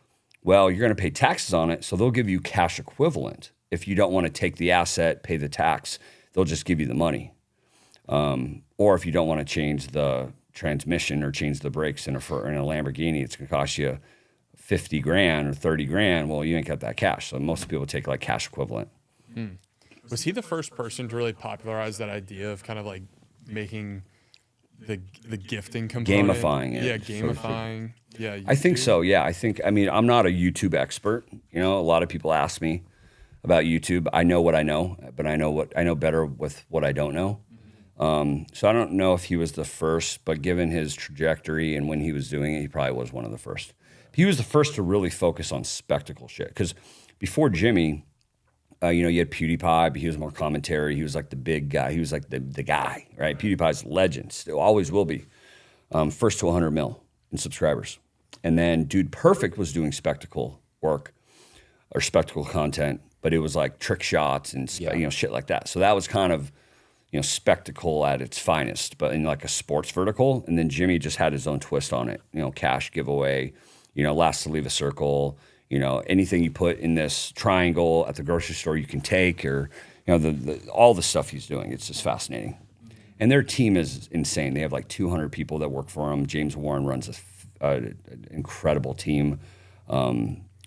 Well, you're going to pay taxes on it, so they'll give you cash equivalent. If you don't want to take the asset, pay the tax, they'll just give you the money. Or if you don't want to change the transmission or change the brakes in a Lamborghini, it's going to cost you 50 grand or 30 grand. Well, you ain't got that cash. So most people take like cash equivalent. Was he the first person to really popularize that idea of kind of like making the gifting component? Gamifying it. Yeah, gamifying. Yeah. I think so. Yeah, I mean, I'm not a YouTube expert. A lot of people ask me about YouTube. I know what I know, but I know better with what I don't know. So I don't know if he was the first, but given his trajectory and when he was doing it, he probably was one of the first. He was the first to really focus on spectacle shit. Because before Jimmy, you had PewDiePie, but he was more commentary. He was like the big guy. He was like the guy, right? PewDiePie's a legend, still always will be. First to 100 mil in subscribers. And then Dude Perfect was doing spectacle work or spectacle content, but it was like trick shots and shit like that. So that was kind of spectacle at its finest, but in like a sports vertical. And then Jimmy just had his own twist on it. Cash giveaway, last to leave a circle. Anything you put in this triangle at the grocery store you can take, or all the stuff he's doing. It's just fascinating. And their team is insane. They have like 200 people that work for him. James Warren runs an incredible team.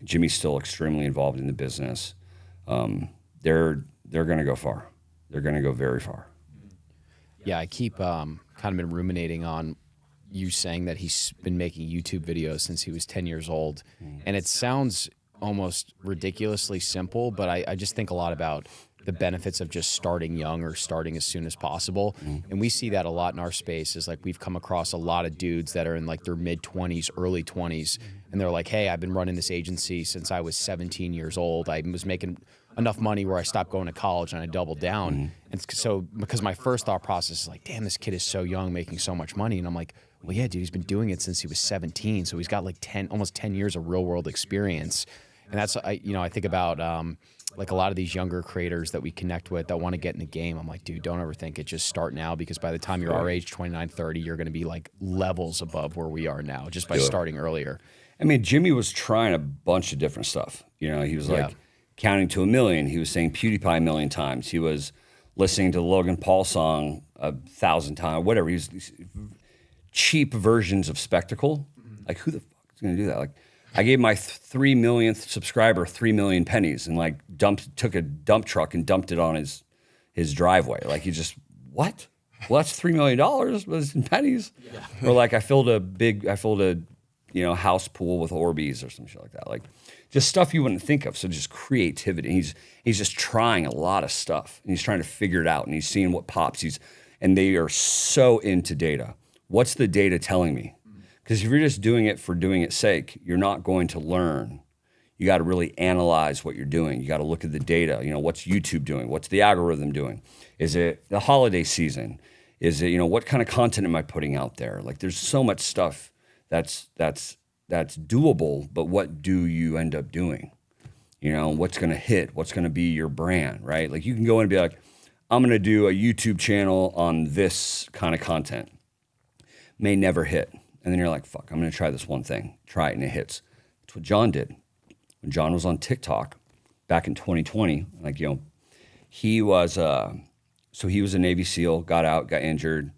Jimmy's still extremely involved in the business. They're going to go far. They're going to go very far. Yeah, I keep kind of been ruminating on you saying that he's been making YouTube videos since he was 10 years old. And it sounds almost ridiculously simple, but I just think a lot about the benefits of just starting young or starting as soon as possible. And we see that a lot in our space. Is like we've come across a lot of dudes that are in like their mid-20s, early 20s, and they're like, hey, I've been running this agency since I was 17 years old. I was making enough money where I stopped going to college and I doubled down. And so because my first thought process is like, damn, this kid is so young making so much money. And I'm like, well, yeah, dude, he's been doing it since he was 17. So he's got like almost 10 years of real world experience. And that's, I think about like a lot of these younger creators that we connect with that want to get in the game. I'm like, dude, don't overthink it. Just start now, because by the time you're our age, 29, 30, you're going to be like levels above where we are now just by starting earlier. I mean, Jimmy was trying a bunch of different stuff. He was like counting to 1 million. He was saying PewDiePie 1 million times. He was listening to the Logan Paul song 1,000 times, whatever. He's cheap versions of spectacle. Like, who the fuck is going to do that? Like, I gave my 3 millionth subscriber 3 million pennies and like took a dump truck and dumped it on his driveway. Like, he just, what? Well, that's $3 million was in pennies. Yeah. Or like I filled a house pool with Orbeez or some shit like that. Like just stuff you wouldn't think of. So just creativity. He's just trying a lot of stuff and he's trying to figure it out and he's seeing what pops. And they are so into data. What's the data telling me? Because if you're just doing it for doing its sake, you're not going to learn. You got to really analyze what you're doing. You got to look at the data. What's YouTube doing? What's the algorithm doing? Is it the holiday season? Is it, what kind of content am I putting out there? Like there's so much stuff that's doable, but what do you end up doing? What's going to hit? What's going to be your brand, right? Like you can go in and be like, I'm going to do a YouTube channel on this kind of content. May never hit. And then you're like, fuck, I'm going to try this one thing. Try it and it hits. That's what John did. When John was on TikTok back in 2020, he was, so he was a Navy SEAL, got out, got injured,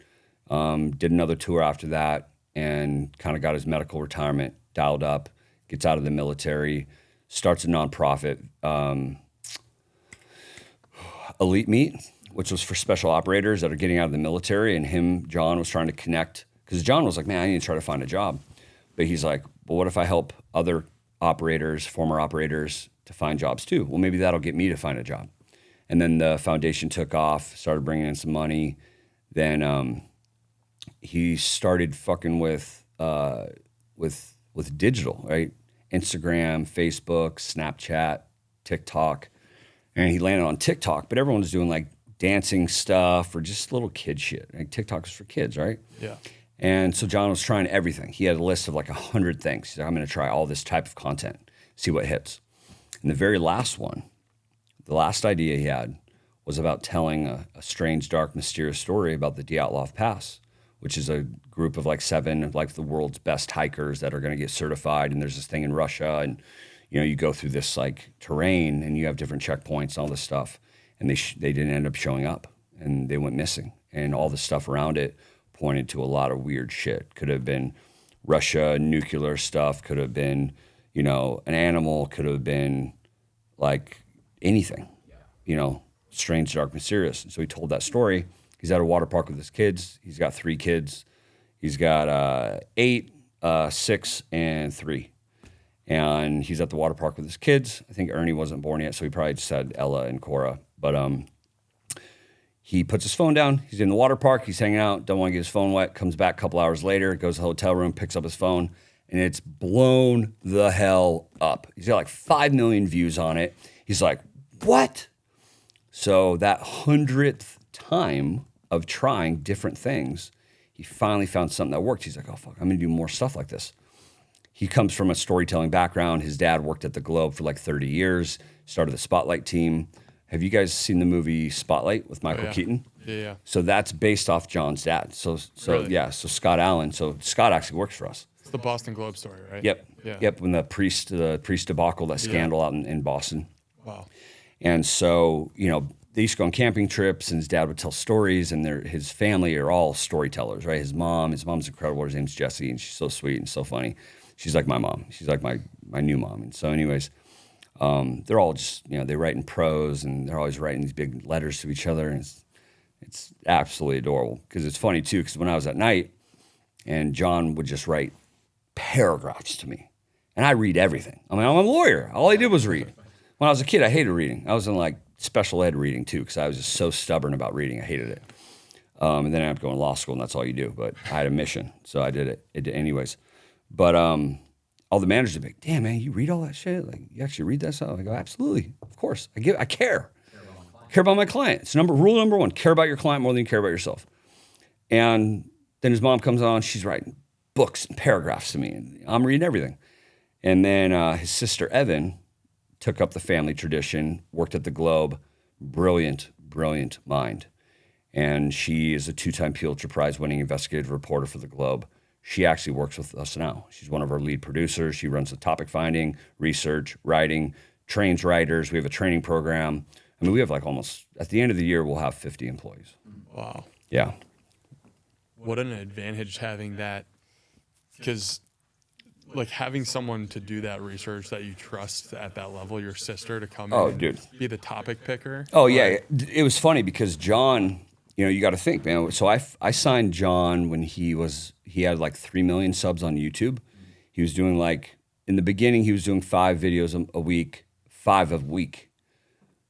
did another tour after that and kind of got his medical retirement dialed up, gets out of the military, starts a nonprofit, Elite Meat, which was for special operators that are getting out of the military. And John was trying to connect because John was like, man, I need to try to find a job. But he's like, well, what if I help other operators, former operators to find jobs too? Well, maybe that'll get me to find a job. And then the foundation took off, started bringing in some money. Then he started fucking with digital, right? Instagram, Facebook, Snapchat, TikTok. And he landed on TikTok, but everyone was doing like dancing stuff or just little kid shit. Like TikTok is for kids, right? Yeah. And so John was trying everything. He had a list of like 100 things. He's like, I'm going to try all this type of content, see what hits. And the very last one, the last idea he had was about telling a strange, dark, mysterious story about the Dyatlov Pass, which is a group of like 7 of like the world's best hikers that are going to get certified. And there's this thing in Russia and, you go through this like terrain and you have different checkpoints and all this stuff. And they didn't end up showing up and they went missing. And all the stuff around it pointed to a lot of weird shit. Could have been Russia, nuclear stuff, could have been, an animal, could have been like anything, strange, dark, mysterious. And so he told that story. He's at a water park with his kids. He's got 3 kids. He's got 8, 6, and 3. And he's at the water park with his kids. I think Ernie wasn't born yet, so he probably just had Ella and Cora. But he puts his phone down. He's in the water park. He's hanging out. Don't want to get his phone wet. Comes back a couple hours later. Goes to the hotel room. Picks up his phone. And it's blown the hell up. He's got like 5 million views on it. He's like, what? So that 100th time of trying different things, he finally found something that worked. He's like, oh, fuck, I'm going to do more stuff like this. He comes from a storytelling background. His dad worked at the Globe for like 30 years, started the Spotlight team. Have you guys seen the movie Spotlight with Michael Keaton? Yeah. So that's based off John's dad. So Really? yeah, so Scott Allen. So Scott actually works for us. It's the Boston Globe story, right? Yep. Yeah. Yep. When the priest debacle, that scandal out in Boston. Wow. And so, they used to go on camping trips and his dad would tell stories and his family are all storytellers, right? His mom's incredible. Her name's Jessie and she's so sweet and so funny. She's like my mom. She's like my new mom. And so anyways, they're all just, they write in prose and they're always writing these big letters to each other. And it's absolutely adorable because it's funny too, because when I was at night and John would just write paragraphs to me and I read everything. I mean, I'm a lawyer. All I did was read. When I was a kid, I hated reading. I was in like special ed reading too because I was just so stubborn about reading. I hated it. And then I had to go to law school and that's all you do. But I had a mission, so I did it. It did anyways. But all the managers would be like, damn, man, you read all that shit? Like, you actually read that stuff? I go, absolutely. Of course. I care. Care about my client. It's rule number 1. Care about your client more than you care about yourself. And then his mom comes on. She's writing books and paragraphs to me. And I'm reading everything. And then his sister, Evan, took up the family tradition, worked at the Globe. Brilliant, brilliant mind. And she is a 2-time Pulitzer Prize winning investigative reporter for the Globe. She actually works with us now. She's one of our lead producers. She runs the topic finding, research, writing, trains writers. We have a training program. I mean, we have like almost, at the end of the year, we'll have 50 employees. Wow. Yeah. What an advantage having that, because like having someone to do that research that you trust at that level, your sister to come in dude. be the topic picker. Oh, yeah. It was funny because John, you got to think, man. So I signed John when he had like 3 million subs on YouTube. He was doing like, in the beginning, he was doing 5 videos a week, 5 a week,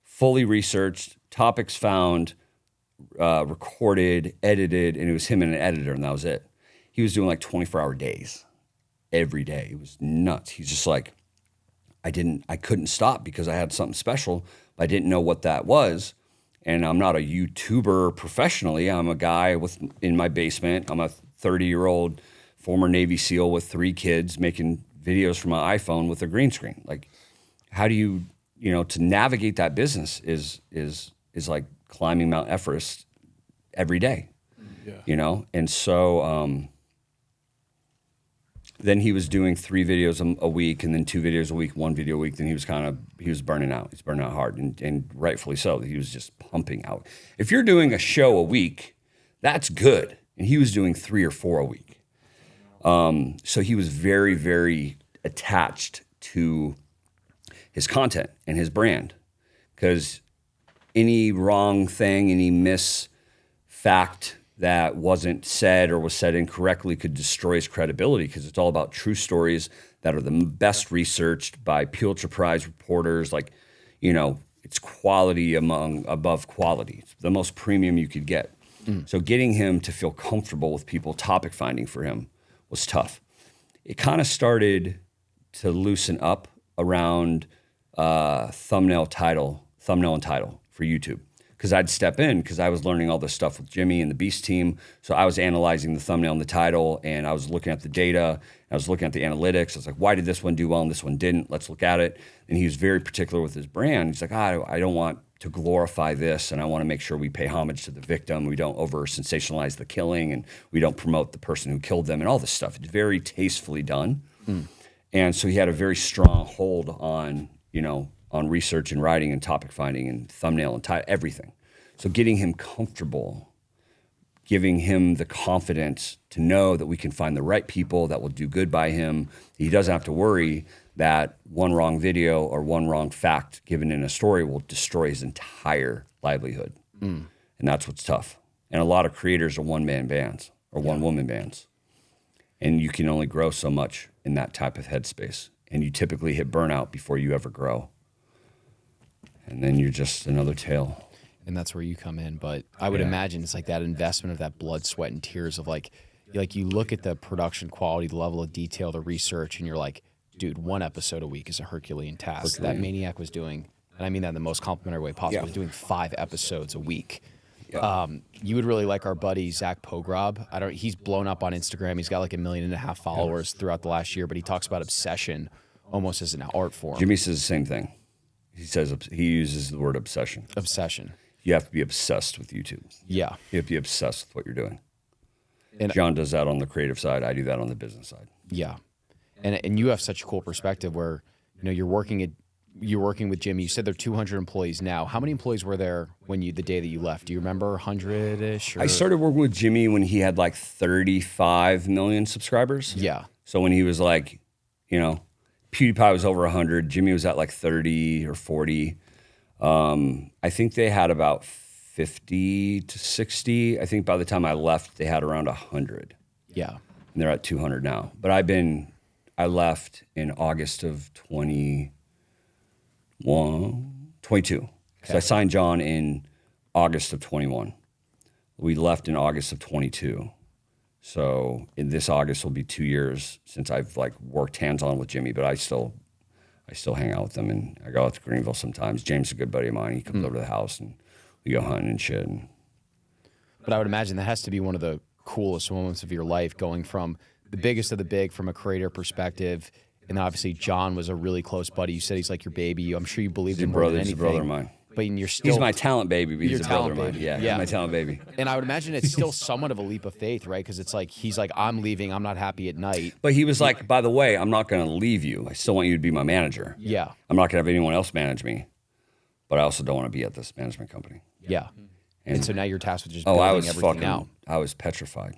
fully researched, topics found, recorded, edited, and it was him and an editor, and that was it. He was doing like 24-hour days every day. It was nuts. He's just like, I couldn't stop because I had something special, but I didn't know what that was. And I'm not a YouTuber professionally. I'm a guy in my basement. I'm a 30-year-old former Navy SEAL with 3 kids making videos from my iPhone with a green screen. Like, how do you to navigate that business is like climbing Mount Everest every day, And so then he was doing 3 videos a week, and then 2 videos a week, 1 video a week. Then he was burning out. He's burning out hard, and rightfully so. He was just pumping out. If you're doing a show a week, that's good. And he was doing 3 or 4 a week. So he was very, very attached to his content and his brand, because any wrong thing, any fact that wasn't said or was said incorrectly could destroy his credibility, because it's all about true stories that are the best researched by Pulitzer Prize reporters. Like, it's quality above quality. It's the most premium you could get. So getting him to feel comfortable with people, topic finding for him was tough. It kind of started to loosen up around thumbnail and title for YouTube. Because I'd step in, because I was learning all this stuff with Jimmy and the Beast team. So I was analyzing the thumbnail and the title, and I was looking at the data, I was looking at the analytics. I was like, why did this one do well and this one didn't? Let's look at it. And he was very particular with his brand. He's like, I don't want to glorify this, and I want to make sure we pay homage to the victim. We don't over sensationalize the killing, and we don't promote the person who killed them and all this stuff. It's very tastefully done. And so he had a very strong hold on, on research and writing and topic finding and thumbnail and title, everything. So getting him comfortable, giving him the confidence to know that we can find the right people that will do good by him. He doesn't have to worry that one wrong video or one wrong fact given in a story will destroy his entire livelihood. And that's what's tough. And a lot of creators are one-man bands or one-woman bands. And you can only grow so much in that type of headspace. And you typically hit burnout before you ever grow. And then you're just another tail. And that's where you come in. But I would imagine it's like that investment of that blood, sweat, and tears of like you look at the production quality, the level of detail, the research, and you're like, dude, 1 episode a week is a Herculean task. That Maniac was doing, and I mean that in the most complimentary way possible, was doing 5 episodes a week. You would really like our buddy Zach Pogrob. He's blown up on Instagram. He's got like 1.5 million followers throughout the last year, but he talks about obsession almost as an art form. Jimmy says the same thing. He uses the word obsession. Obsession. You have to be obsessed with YouTube. Yeah. You have to be obsessed with what you're doing. And John does that on the creative side. I do that on the business side. Yeah. And you have such a cool perspective where, you're working with Jimmy. You said there are 200 employees now. How many employees were there the day that you left? Do you remember, 100-ish? I started working with Jimmy when he had like 35 million subscribers. Yeah. So when he was like, PewDiePie was over 100. Jimmy was at like 30 or 40. I think they had about 50 to 60. I think by the time I left, they had around 100. Yeah. And they're at 200 now. But I left in August of 22. So I signed John in August of 21. We left in August of 22. So in this August will be 2 years since I've like worked hands-on with Jimmy, but I still hang out with him, and I go out to Greenville sometimes. James is a good buddy of mine. He comes over to the house and we go hunting and shit. But I would imagine that has to be one of the coolest moments of your life, going from the biggest of the big from a creator perspective. And then obviously John was a really close buddy. You said he's like your baby. I'm sure you believed in more than anything. He's a brother of mine. But you're still... He's my talent baby, but he's a brother of mine. Baby. Yeah, he's my talent baby. And I would imagine it's still somewhat of a leap of faith, right? Because it's like, he's like, I'm leaving. I'm not happy at night. But he was like, by the way, I'm not going to leave you. I still want you to be my manager. Yeah. I'm not going to have anyone else manage me. But I also don't want to be at this management company. Yeah. And so now you're tasked with just building everything out. I was petrified.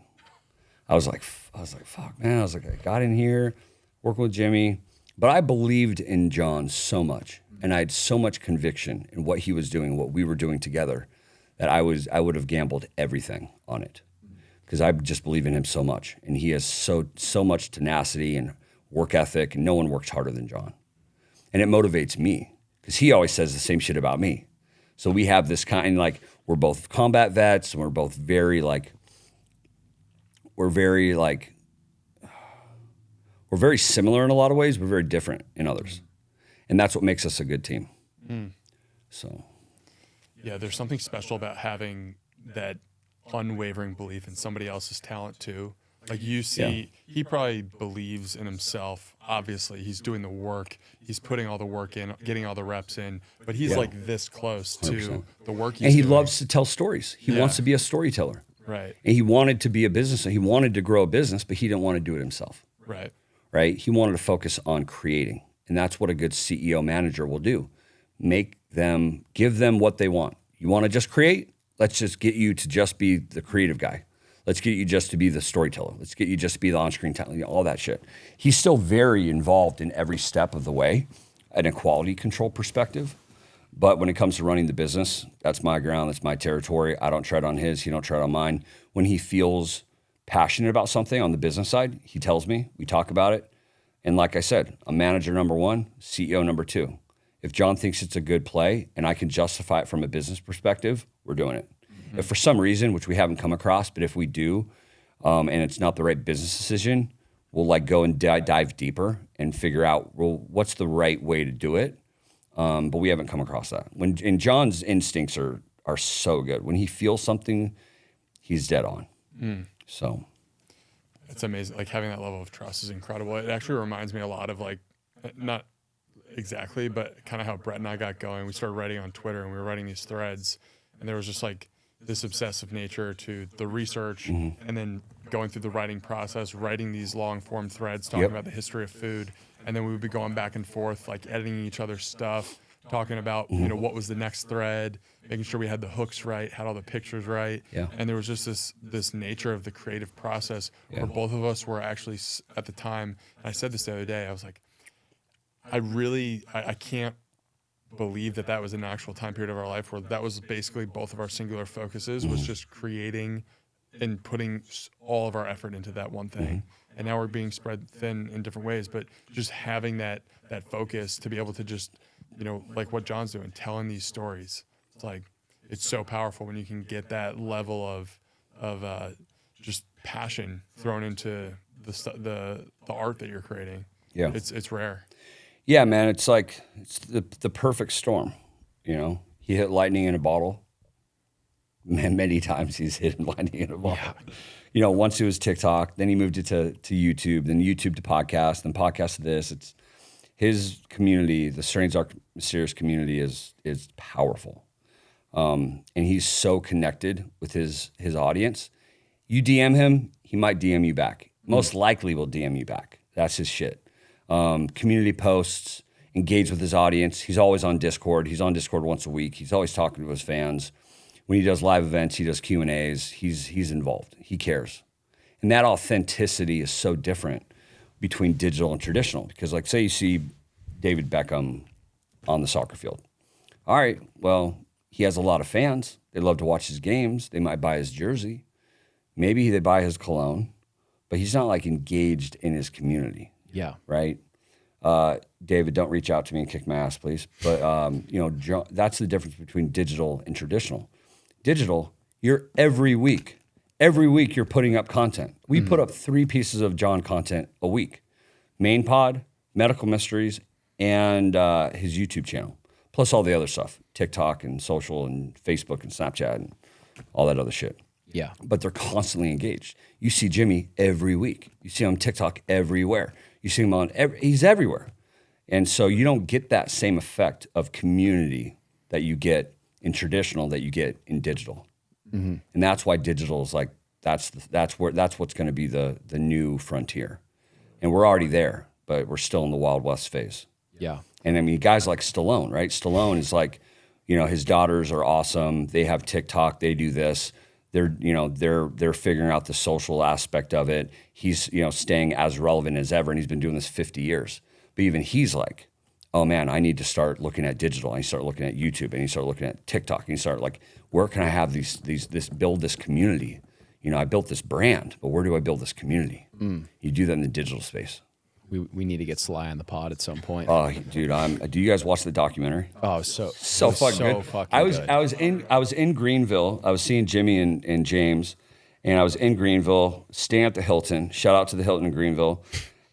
I was like, fuck, man. I was like, I got in here, working with Jimmy. But I believed in John so much. And I had so much conviction in what he was doing, what we were doing together, that I would have gambled everything on it, because I just believe in him so much, and he has so much tenacity and work ethic, and no one works harder than John. And it motivates me because he always says the same shit about me. So we have this kind, like, we're both combat vets, and we're both very similar in a lot of ways, but very different in others. And that's what makes us a good team. So. Yeah, there's something special about having that unwavering belief in somebody else's talent too. Like you see, he probably believes in himself. Obviously, he's doing the work. He's putting all the work in, getting all the reps in. But he's like this close to 100%. the work he's And he doing. loves to tell stories. He wants to be a storyteller. Right. And he wanted to be a business. He wanted to grow a business, but he didn't want to do it himself. Right. Right? He wanted to focus on creating. And that's what a good CEO manager will do. Give them what they want. You want to just create? Let's just get you to just be the creative guy. Let's get you just to be the storyteller. Let's get you just to be the on-screen talent, all that shit. He's still very involved in every step of the way, at a quality control perspective. But when it comes to running the business, that's my ground, that's my territory. I don't tread on his, he don't tread on mine. When he feels passionate about something on the business side, he tells me, we talk about it. And like I said, I'm manager number one, CEO number two. If John thinks it's a good play and I can justify it from a business perspective, we're doing it. If for some reason, which we haven't come across, but if we do, and it's not the right business decision, we'll like go and dive deeper and figure out, well, what's the right way to do it? But we haven't come across that. And John's instincts are so good. When he feels something, he's dead on. So It's amazing. Like having that level of trust is incredible. It actually reminds me a lot of like, not exactly, but kind of how Brett and I got going. We started writing on Twitter and we were writing these threads, and there was just like this obsessive nature to the research and then going through the writing process, writing these long form threads, talking about the history of food. And then we would be going back and forth, like editing each other's stuff, talking about, you know, what was the next thread, making sure we had the hooks right, had all the pictures right. And there was just this nature of the creative process where both of us were actually at the time, and I said this the other day, I was like, I can't believe that was an actual time period of our life where that was basically both of our singular focuses was just creating and putting all of our effort into that one thing. And now we're being spread thin in different ways, but just having that focus to be able to just, you know, like what John's doing, telling these stories. It's like, it's so powerful when you can get that level of just passion thrown into the art that you're creating. yeah. It's rare. Yeah, man, it's like, it's the perfect storm, you know? He hit lightning in a bottle. Man, many times he's hit lightning in a bottle. You know, once it was TikTok, then he moved it to YouTube, then YouTube to podcast, then podcast to this. It's his community, the Strange Dark Mysterious community is powerful. And he's so connected with his audience. You DM him, he might DM you back. Most likely will DM you back. That's his shit. Community posts, engage with his audience. He's always on Discord. He's on Discord once a week. He's always talking to his fans. When he does live events, he does Q&As. He's involved. He cares. And that authenticity is so different between digital and traditional. Because like say you see David Beckham on the soccer field. All right, well, he has a lot of fans. They love to watch his games. They might buy his jersey. Maybe they buy his cologne. But he's not like engaged in his community. Yeah. Right? David, don't reach out to me and kick my ass, please. But, you know, that's the difference between digital and traditional. Digital, you're every week you're putting up content. We put up 3 pieces of John content a week. Main pod, Medical Mysteries, and his YouTube channel. Plus all the other stuff, TikTok and social and Facebook and Snapchat and all that other shit. Yeah. But they're constantly engaged. You see Jimmy every week. You see him on TikTok everywhere. You see him he's everywhere. And so you don't get that same effect of community that you get in traditional that you get in digital. And that's why digital is like, that's what's going to be the new frontier. And we're already there, but we're still in the Wild West phase. Yeah. And I mean, guys like Stallone, right? Stallone is like, you know, his daughters are awesome. They have TikTok. They do this. They're figuring out the social aspect of it. He's, you know, staying as relevant as ever, and he's been doing this 50 years. But even he's like, oh man, I need to start looking at digital. And he started looking at YouTube, and he started looking at TikTok, and he started like, where can I have build this community? You know, I built this brand, but where do I build this community? You do that in the digital space. We need to get Sly on the pod at some point. Oh, dude, do you guys watch the documentary? Oh, So it was fucking so good. fucking I was good. I was in Greenville. I was seeing Jimmy and James, and I was in Greenville, staying at the Hilton. Shout out to the Hilton in Greenville,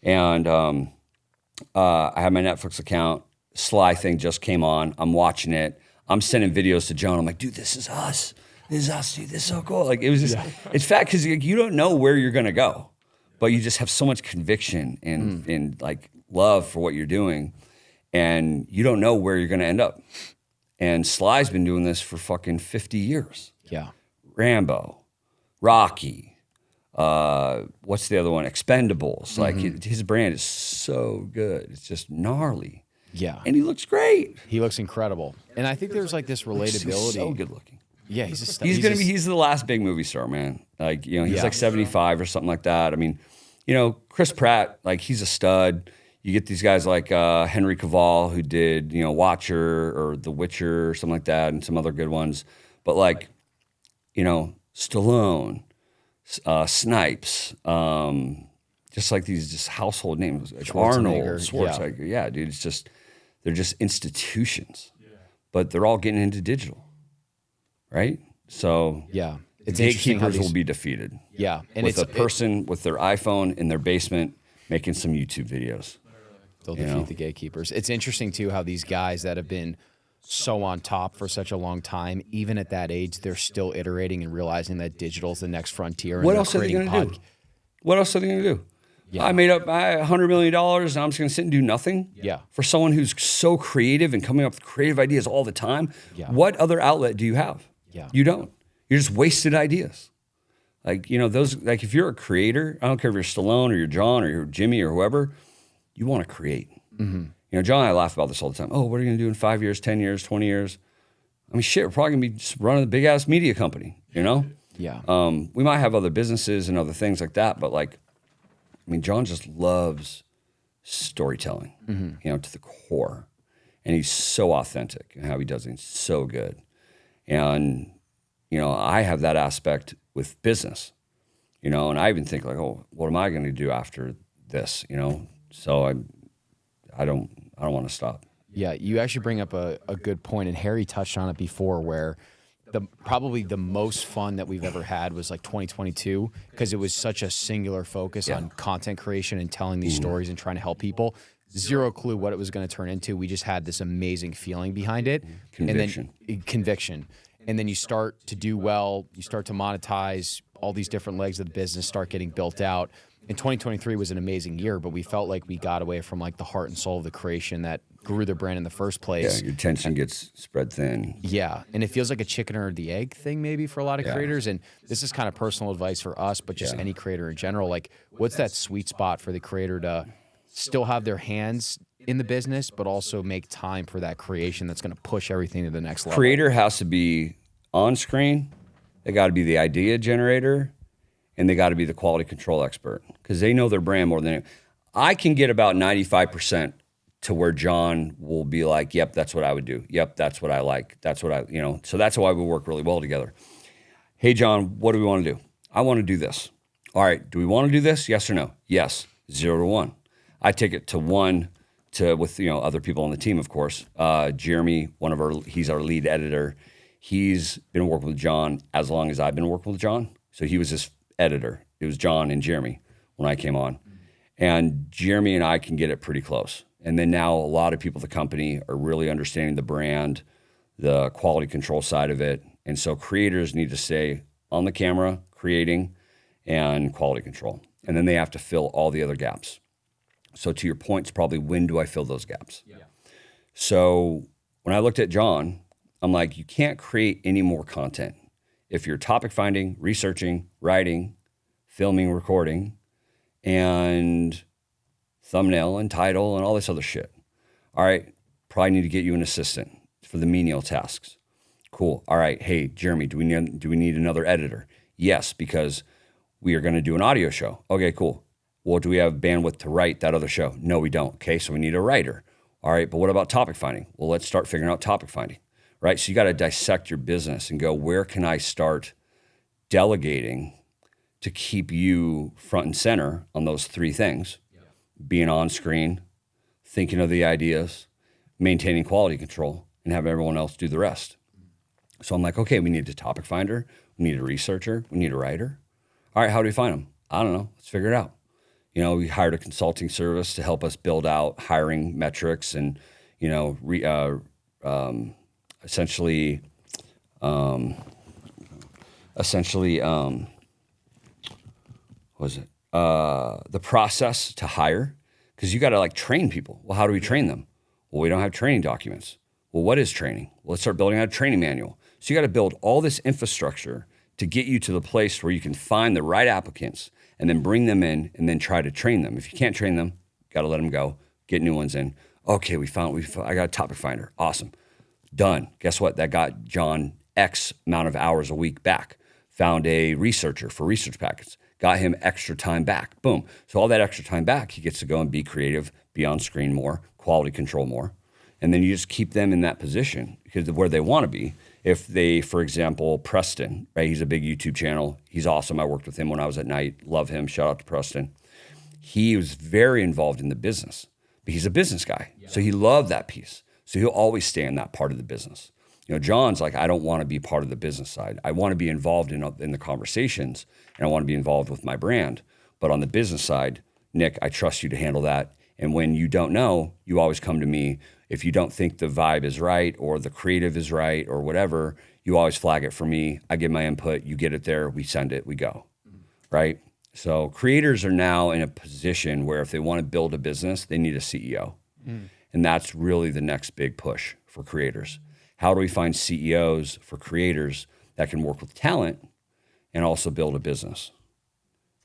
and I had my Netflix account. Sly thing just came on. I'm watching it. I'm sending videos to John. I'm like, dude, this is us. This is us, dude. This is so cool. Like it was just, it's fat because you don't know where you're gonna go, but you just have so much conviction and like love for what you're doing, and you don't know where you're gonna end up. And Sly's been doing this for fucking 50 years. Yeah. Rambo, Rocky, what's the other one? Expendables. Like his brand is so good. It's just gnarly. Yeah. And he looks great. He looks incredible. And I think there's like this relatability. He's so good looking. Yeah, he's He's the last big movie star, man. Like, he's like 75 or something like that. I mean, Chris Pratt, like he's a stud. You get these guys like Henry Cavill, who did, Watcher or The Witcher or something like that, and some other good ones. But like, Stallone, Snipes, just like these just household names, like Arnold, Schwarzenegger. Yeah, dude, they're just institutions. Yeah. But they're all getting into digital, right? So it's gatekeepers will be defeated. Yeah, and with a person with their iPhone in their basement making some YouTube videos. They'll defeat the gatekeepers. It's interesting too how these guys that have been so on top for such a long time, even at that age, they're still iterating and realizing that digital is the next frontier. What else are they going to do? What else are they going to do? Yeah. I made up $100 million, and I'm just going to sit and do nothing? Yeah. For someone who's so creative and coming up with creative ideas all the time, what other outlet do you have? Yeah. You don't. You're just wasted ideas. Like, those, like if you're a creator, I don't care if you're Stallone or you're John or you're Jimmy or whoever, you want to create. Mm-hmm. John and I laugh about this all the time. Oh, what are you going to do in 5 years, 10 years, 20 years? I mean, shit, we're probably going to be just running a big-ass media company, Yeah. We might have other businesses and other things like that, but like, I mean, John just loves storytelling, to the core. And he's so authentic in how he does it. He's so good. And, I have that aspect with business, and I even think like, oh, what am I going to do after this, So I don't want to stop. Yeah, you actually bring up a good point, and Harry touched on it before, where probably the most fun that we've ever had was like 2022, because it was such a singular focus on content creation and telling these stories and trying to help people. Zero clue what it was going to turn into. We just had this amazing feeling behind it. Conviction. Conviction. And then you start to do well, you start to monetize, all these different legs of the business start getting built out. And 2023 was an amazing year, but we felt like we got away from like the heart and soul of the creation that grew the brand in the first place. Yeah, your attention gets spread thin. Yeah, and it feels like a chicken or the egg thing maybe for a lot of creators. And this is kind of personal advice for us, but just any creator in general. Like, what's that sweet spot for the creator to still have their hands in the business, but also make time for that creation that's going to push everything to the next level? Creator has to be on screen. They got to be the idea generator, and they got to be the quality control expert, because they know their brand more than anyone. I can get about 95% to where John will be like, yep, that's what I would do. Yep, that's what I like. That's what so that's why we work really well together. Hey, John, what do we want to do? I want to do this. All right, do we want to do this? Yes or no? Yes. 0 to 1. I take it to 1 with other people on the team, of course. Jeremy, he's our lead editor. He's been working with John as long as I've been working with John. So he was his editor. It was John and Jeremy when I came on. And Jeremy and I can get it pretty close. And then now a lot of people at the company are really understanding the brand, the quality control side of it. And so creators need to stay on the camera, creating, and quality control. And then they have to fill all the other gaps. So to your point, it's probably, when do I fill those gaps? Yeah. So when I looked at John, I'm like, you can't create any more content if you're topic finding, researching, writing, filming, recording, and thumbnail and title and all this other shit. All right, probably need to get you an assistant for the menial tasks. Cool. All right, hey, Jeremy, do we need another editor? Yes, because we are going to do an audio show. Okay, cool. Well, do we have bandwidth to write that other show? No, we don't. Okay, so we need a writer. All right, but what about topic finding? Well, let's start figuring out topic finding, right? So you got to dissect your business and go, where can I start delegating to keep you front and center on those three things? being on screen, thinking of the ideas, maintaining quality control, and having everyone else do the rest. So I'm like, okay, we need a topic finder, we need a researcher, we need a writer. All right, how do we find them? I don't know. Let's figure it out. You know, we hired a consulting service to help us build out hiring metrics and, you know, essentially, what was it? The process to hire, because you got to like train people. Well, how do we train them? Well, we don't have training documents. Well, what is training? Well, let's start building out a training manual. So you got to build all this infrastructure to get you to the place where you can find the right applicants and then bring them in and then try to train them. If you can't train them, got to let them go, get new ones in. Okay, I got a topic finder. Awesome. Done. Guess what? That got John X amount of hours a week back. Found a researcher for research packets. Got him extra time back. Boom. So all that extra time back, he gets to go and be creative, be on screen more, quality control more. And then you just keep them in that position because of where they want to be. If they, for example, Preston, right? He's a big YouTube channel. He's awesome. I worked with him when I was at night. Love him. Shout out to Preston. He was very involved in the business, but he's a business guy. Yeah. So he loved that piece. So he'll always stay in that part of the business. You know, John's like, I don't want to be part of the business side. I want to be involved in the conversations, and I want to be involved with my brand. But on the business side, Nick, I trust you to handle that. And when you don't know, you always come to me. If you don't think the vibe is right or the creative is right or whatever, you always flag it for me. I give my input, you get it there, we send it, we go, right? So creators are now in a position where if they want to build a business, they need a CEO. And that's really the next big push for creators. How do we find CEOs for creators that can work with talent and also build a business?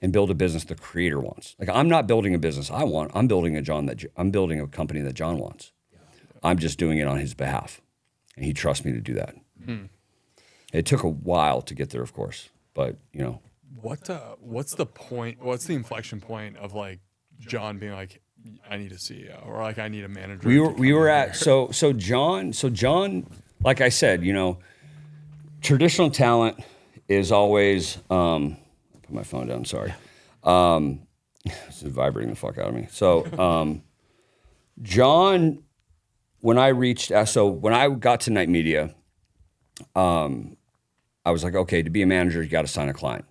And build a business the creator wants. Like, I'm not building a business I want. I'm building I'm building a company that John wants. I'm just doing it on his behalf, and he trusts me to do that. It took a while to get there, of course, but you know. What's the point? What's the inflection point of like John being like, I need a CEO or like I need a manager? We were at so John, like I said, you know, traditional talent is always. Put my phone down. Sorry, this is vibrating the fuck out of me. So, John. When I got to Night Media, I was like, okay, to be a manager, you got to sign a client.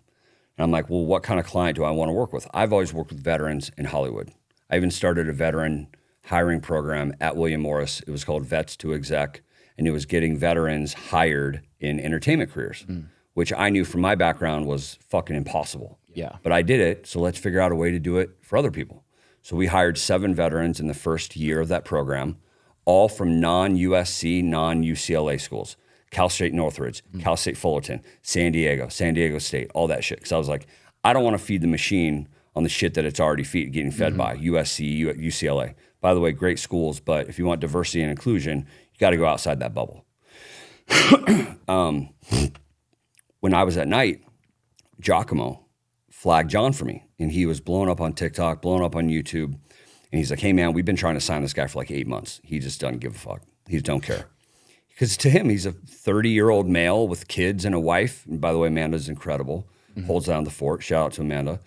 And I'm like, well, what kind of client do I want to work with? I've always worked with veterans in Hollywood. I even started a veteran hiring program at William Morris. It was called Vets to Exec, and it was getting veterans hired in entertainment careers, which I knew from my background was fucking impossible. Yeah. But I did it, so let's figure out a way to do it for other people. So we hired 7 veterans in the first year of that program, all from non-USC, non-UCLA schools. Cal State Northridge, Cal State Fullerton, San Diego State, all that shit. Because I was like, I don't want to feed the machine on the shit that it's already getting fed by, USC, UCLA. By the way, great schools, but if you want diversity and inclusion, you got to go outside that bubble. When I was at Night, Giacomo flagged John for me, and he was blowing up on TikTok, blowing up on YouTube. And he's like, hey, man, we've been trying to sign this guy for like 8 months. He just doesn't give a fuck. He just don't care. Because to him, he's a 30-year-old male with kids and a wife. And by the way, Amanda's incredible. Holds down the fort. Shout out to Amanda.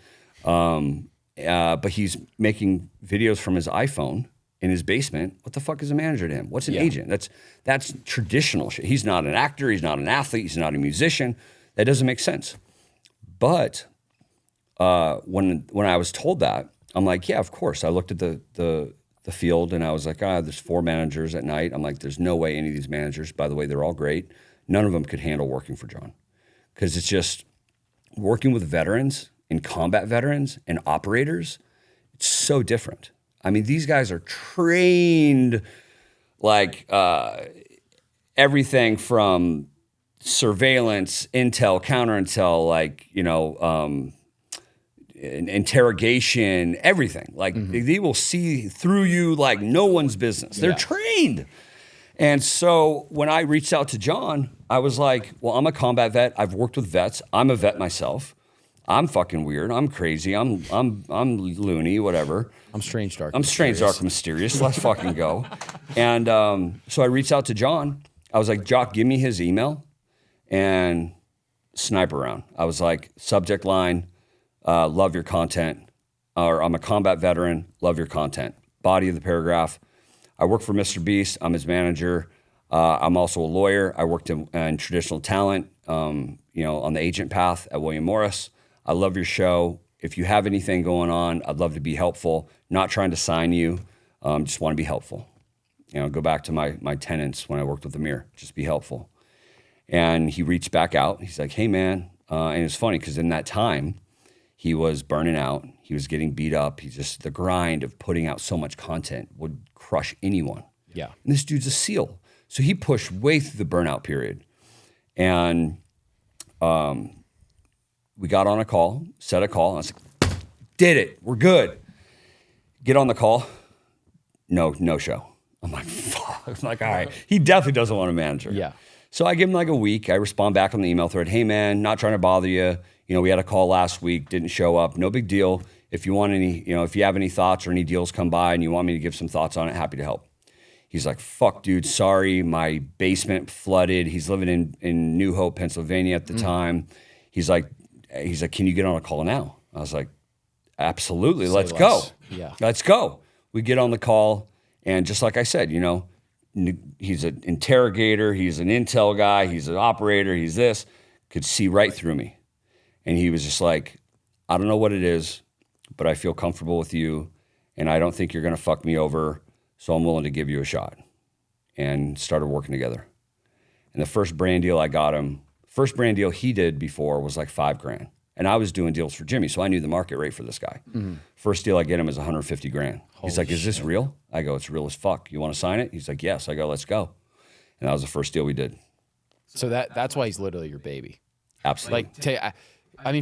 But he's making videos from his iPhone in his basement. What the fuck is a manager to him? What's an agent? That's traditional shit. He's not an actor. He's not an athlete. He's not a musician. That doesn't make sense. But when I was told that, I'm like, yeah, of course. I looked at the field and I was like, there's 4 managers at Night. I'm like, there's no way any of these managers, by the way, they're all great. None of them could handle working for John. Because it's just working with veterans and combat veterans and operators, it's so different. I mean, these guys are trained like everything from surveillance, intel, counterintel, like, you know, interrogation, everything. Like they will see through you like no one's business. They're trained. And so when I reached out to John, I was like, well, I'm a combat vet. I've worked with vets. I'm a vet myself. I'm fucking weird. I'm crazy. I'm loony, whatever. I'm strange, dark. I'm strange, dark, mysterious. Let's fucking go. And so I reached out to John. I was like, Jock, give me his email and sniper round. I was like, subject line, love your content. or I'm a combat veteran, love your content. Body of the paragraph. I work for MrBeast. I'm his manager. I'm also a lawyer. I worked in traditional talent, on the agent path at William Morris. I love your show. If you have anything going on, I'd love to be helpful. Not trying to sign you, just want to be helpful. Go back to my tenets when I worked with Amir. Just be helpful. And he reached back out. He's like, hey, man. And it's funny because in that time, he was burning out. He was getting beat up. The grind of putting out so much content would crush anyone. Yeah. And this dude's a SEAL. So he pushed way through the burnout period. And we got on a call, set a call. I was like, did it. We're good. Get on the call. No show. I'm like, fuck. I'm like, all right. He definitely doesn't want a manager. Yeah. So I give him like a week. I respond back on the email thread. Hey, man, not trying to bother you. We had a call last week, didn't show up. No big deal. If you want any, if you have any thoughts or any deals come by and you want me to give some thoughts on it, happy to help. He's like, fuck, dude, sorry. My basement flooded. He's living in New Hope, Pennsylvania at the time. He's like, can you get on a call now? I was like, absolutely. Let's go. Yeah. Let's go. We get on the call. And just like I said, he's an interrogator. He's an intel guy. He's an operator. He's this. Could see right through me. And he was just like, I don't know what it is, but I feel comfortable with you. And I don't think you're going to fuck me over. So I'm willing to give you a shot. And started working together. And the first brand deal I got him, first brand deal he did before was like $5,000. And I was doing deals for Jimmy, so I knew the market rate for this guy. Mm-hmm. First deal I get him is $150,000. He's like, is this real? I go, it's real as fuck. You want to sign it? He's like, yes. I go, let's go. And that was the first deal we did. So that's why he's literally your baby. Absolutely.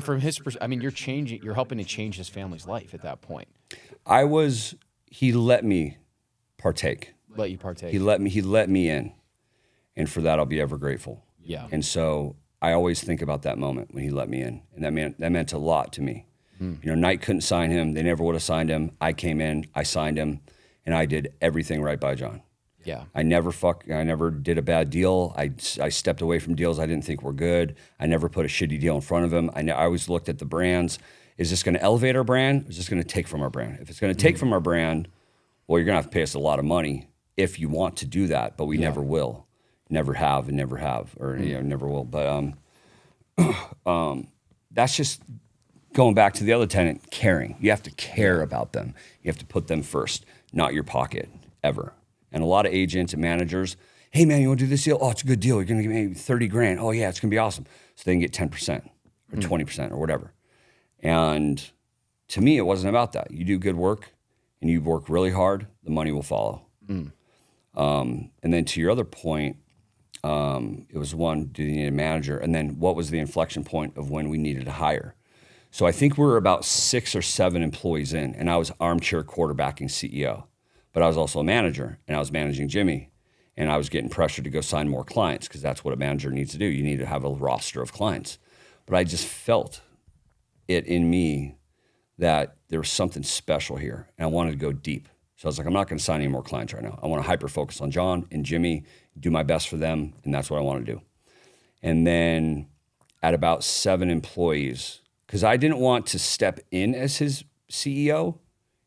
From his perspective, you're helping to change his family's life at that point. He let me partake. Let you partake. He let me in. And for that, I'll be ever grateful. Yeah. And so I always think about that moment when he let me in. And that meant a lot to me. Knight couldn't sign him. They never would have signed him. I came in, I signed him, and I did everything right by John. Yeah. I never did a bad deal. I stepped away from deals I didn't think were good. I never put a shitty deal in front of him. I always looked at the brands. Is this going to elevate our brand? Or is this going to take from our brand? If it's going to take from our brand, well, you're going to have to pay us a lot of money if you want to do that, but we never will. Never have and never have, or never will. But that's just going back to the other tenant, caring. You have to care about them. You have to put them first, not your pocket, ever. And a lot of agents and managers, hey man, you want to do this deal? Oh, it's a good deal. You're going to give me $30,000. Oh yeah, it's going to be awesome. So they can get 10% or 20% or whatever. And to me, it wasn't about that. You do good work and you work really hard, the money will follow. And then to your other point, it was one, do you need a manager? And then what was the inflection point of when we needed to hire? So I think we were about 6 or 7 employees in, and I was armchair quarterbacking CEO, but I was also a manager, and I was managing Jimmy, and I was getting pressured to go sign more clients because that's what a manager needs to do. You need to have a roster of clients. But I just felt it in me that there was something special here, and I wanted to go deep. So I was like, I'm not going to sign any more clients right now. I want to hyper-focus on John and Jimmy, do my best for them, and that's what I want to do. And then at about 7 employees, because I didn't want to step in as his CEO,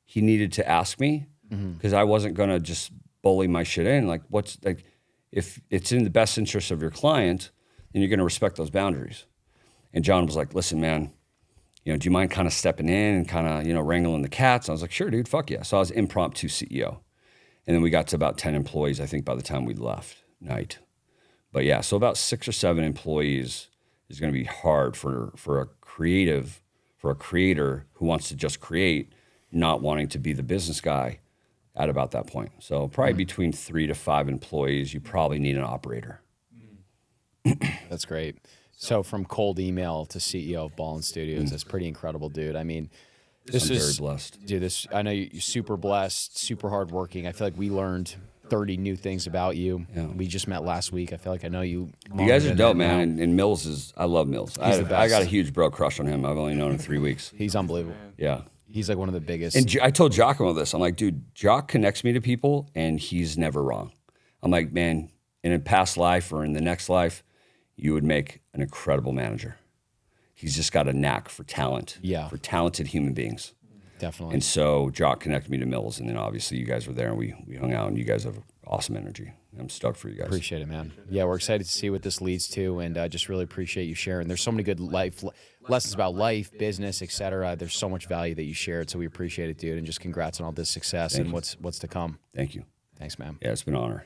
he needed to ask me, because I wasn't going to just bully my shit in. If it's in the best interest of your client, then you're going to respect those boundaries. And John was like, listen, man, do you mind kind of stepping in and kind of, wrangling the cats? And I was like, sure, dude, fuck yeah. So I was impromptu CEO. And then we got to about 10 employees, I think, by the time we left Knight. But yeah, so about 6 or 7 employees is going to be hard for a creator who wants to just create, not wanting to be the business guy at about that point. So probably between 3 to 5 employees, you probably need an operator. That's great. So from cold email to CEO of Ballen Studios, that's pretty incredible, dude. I mean, I'm very blessed. Dude, I know you're super blessed, super hardworking. I feel like we learned 30 new things about you. Yeah. We just met last week. I feel like I know you. You guys are dope, man. And Mills I love Mills. I got a huge bro crush on him. I've only known him 3 weeks. He's unbelievable. Yeah. He's like one of the biggest. And I told Giacomo this. I'm like, dude, Jock connects me to people and he's never wrong. I'm like, man, in a past life or in the next life, you would make an incredible manager. He's just got a knack for talent, for talented human beings. Definitely. And so Jock connected me to Mills, and then obviously you guys were there, and we hung out, and you guys have awesome energy. I'm stoked for you guys. Appreciate it, man. Yeah, we're excited to see what this leads to, and I just really appreciate you sharing. There's so many good life lessons about life, business, etc. There's so much value that you shared, so we appreciate it, dude. And just congrats on all this success and what's to come. Thank you. Thanks, man. Yeah, it's been an honor.